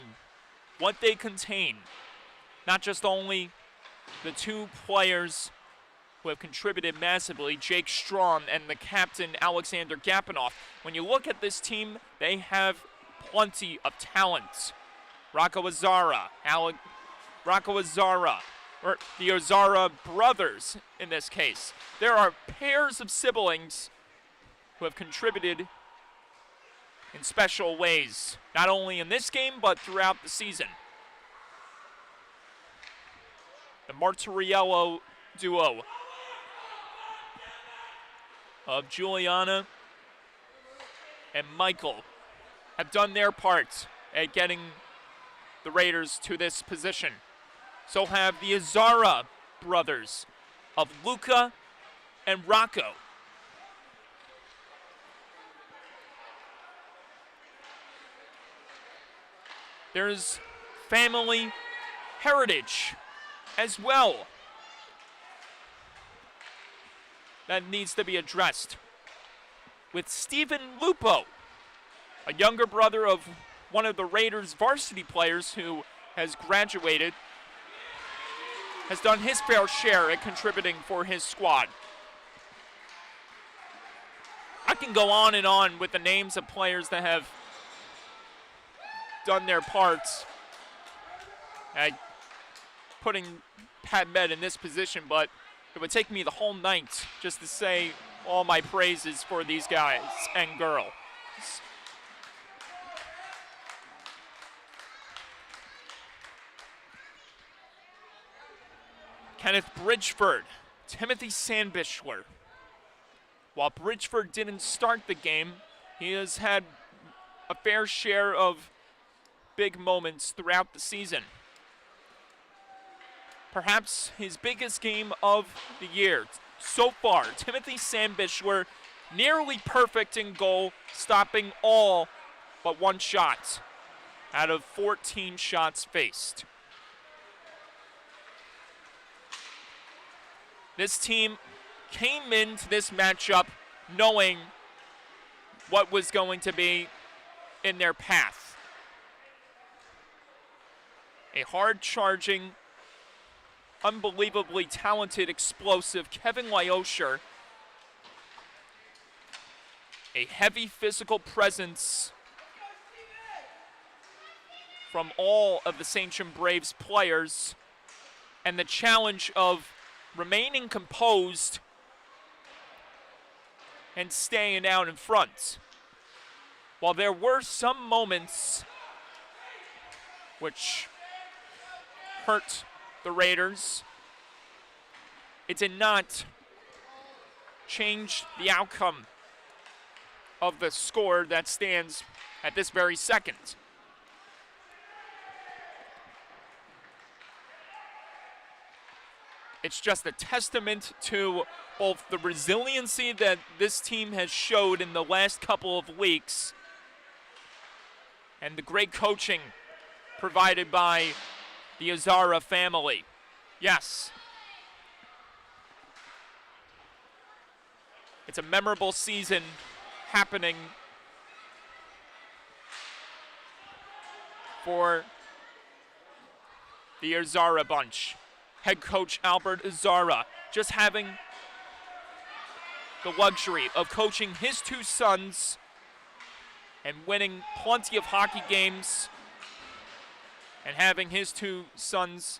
what they contain, not just only the 2 players who have contributed massively, Jake Strawn and the captain, Alexander Gapinoff. When you look at this team, they have plenty of talent. Rocco Azzara, or the Azzara brothers in this case. There are pairs of siblings who have contributed in special ways, not only in this game, but throughout the season. The Martiriello duo of Juliana and Michael have done their part at getting the Raiders to this position. So have the Azzara brothers of Luca and Rocco. There's family heritage as well that needs to be addressed. With Stephen Lupo, a younger brother of one of the Raiders' varsity players who has graduated, has done his fair share at contributing for his squad. I can go on and on with the names of players that have done their parts at putting Pat Med in this position, but it would take me the whole night just to say all my praises for these guys and girls. Kenneth Bridgeford, Timothy Sandbichler. While Bridgeford didn't start the game, he has had a fair share of big moments throughout the season. Perhaps his biggest game of the year so far. Timothy Sandbichler, nearly perfect in goal, stopping all but one shot out of 14 shots faced. This team came into this matchup knowing what was going to be in their path. A hard-charging, unbelievably talented, explosive Kevin Lyosher. A heavy physical presence from all of the Sachem Braves players, and the challenge of remaining composed and staying out in front. While there were some moments which hurt the Raiders, it did not change the outcome of the score that stands at this very second. It's just a testament to both the resiliency that this team has showed in the last couple of weeks and the great coaching provided by the Azara family. Yes, it's a memorable season happening for the Azara bunch. Head coach Albert Azara just having the luxury of coaching his two sons and winning plenty of hockey games and having his two sons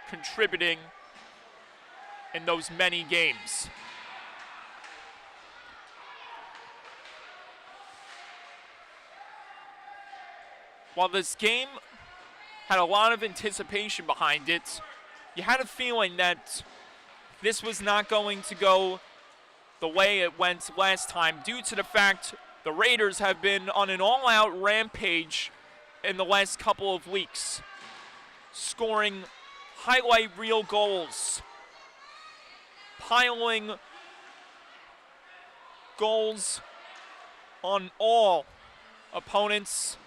contributing in those many games. While this game had a lot of anticipation behind it, you had a feeling that this was not going to go the way it went last time due to the fact the Raiders have been on an all-out rampage in the last couple of weeks, scoring highlight reel goals, piling goals on all opponents,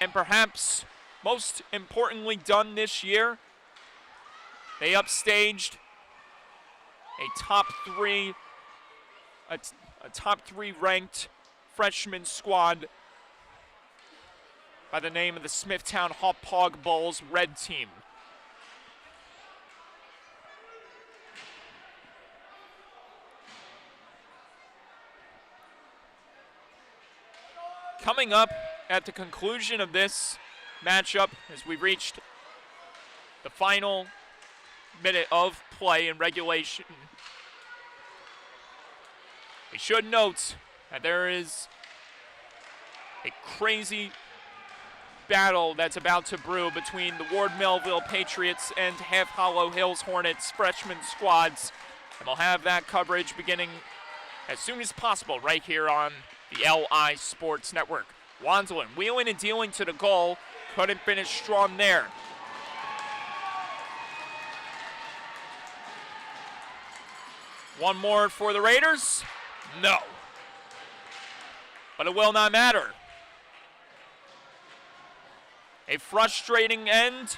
and perhaps most importantly done this year, they upstaged a top three ranked freshman squad by the name of the Smithtown Hauppauge Bulls Red Team. Coming up at the conclusion of this matchup, as we reached the final minute of play in regulation, we should note that there is a crazy battle that's about to brew between the Ward Melville Patriots and Half Hollow Hills Hornets freshman squads, and we'll have that coverage beginning as soon as possible right here on the LI Sports Network. Wanslin wheeling and dealing to the goal. Couldn't finish strong there. One more for the Raiders? No. But it will not matter. A frustrating end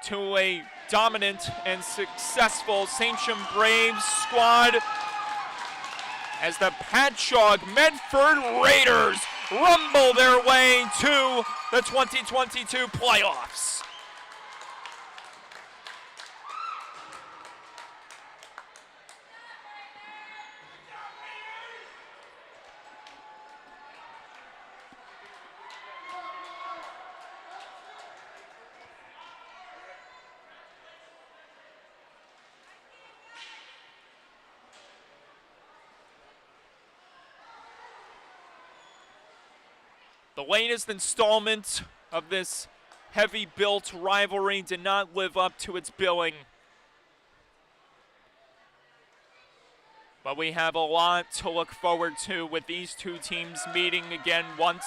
to a dominant and successful Sachem Braves squad as the Patchogue Medford Raiders rumble their way to the 2022 playoffs. The latest installment of this heavy-built rivalry did not live up to its billing. But we have a lot to look forward to with these two teams meeting again once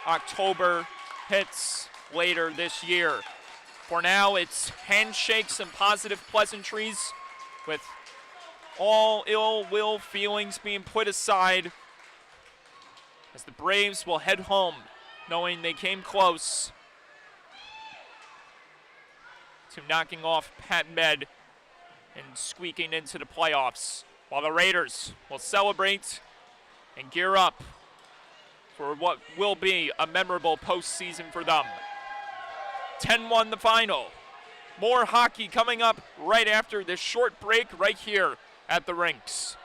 October hits later this year. For now, it's handshakes and positive pleasantries with all ill will feelings being put aside as the Braves will head home, knowing they came close to knocking off Pat Med and squeaking into the playoffs, while the Raiders will celebrate and gear up for what will be a memorable postseason for them. 10-1 the final. More hockey coming up right after this short break right here at the rinks.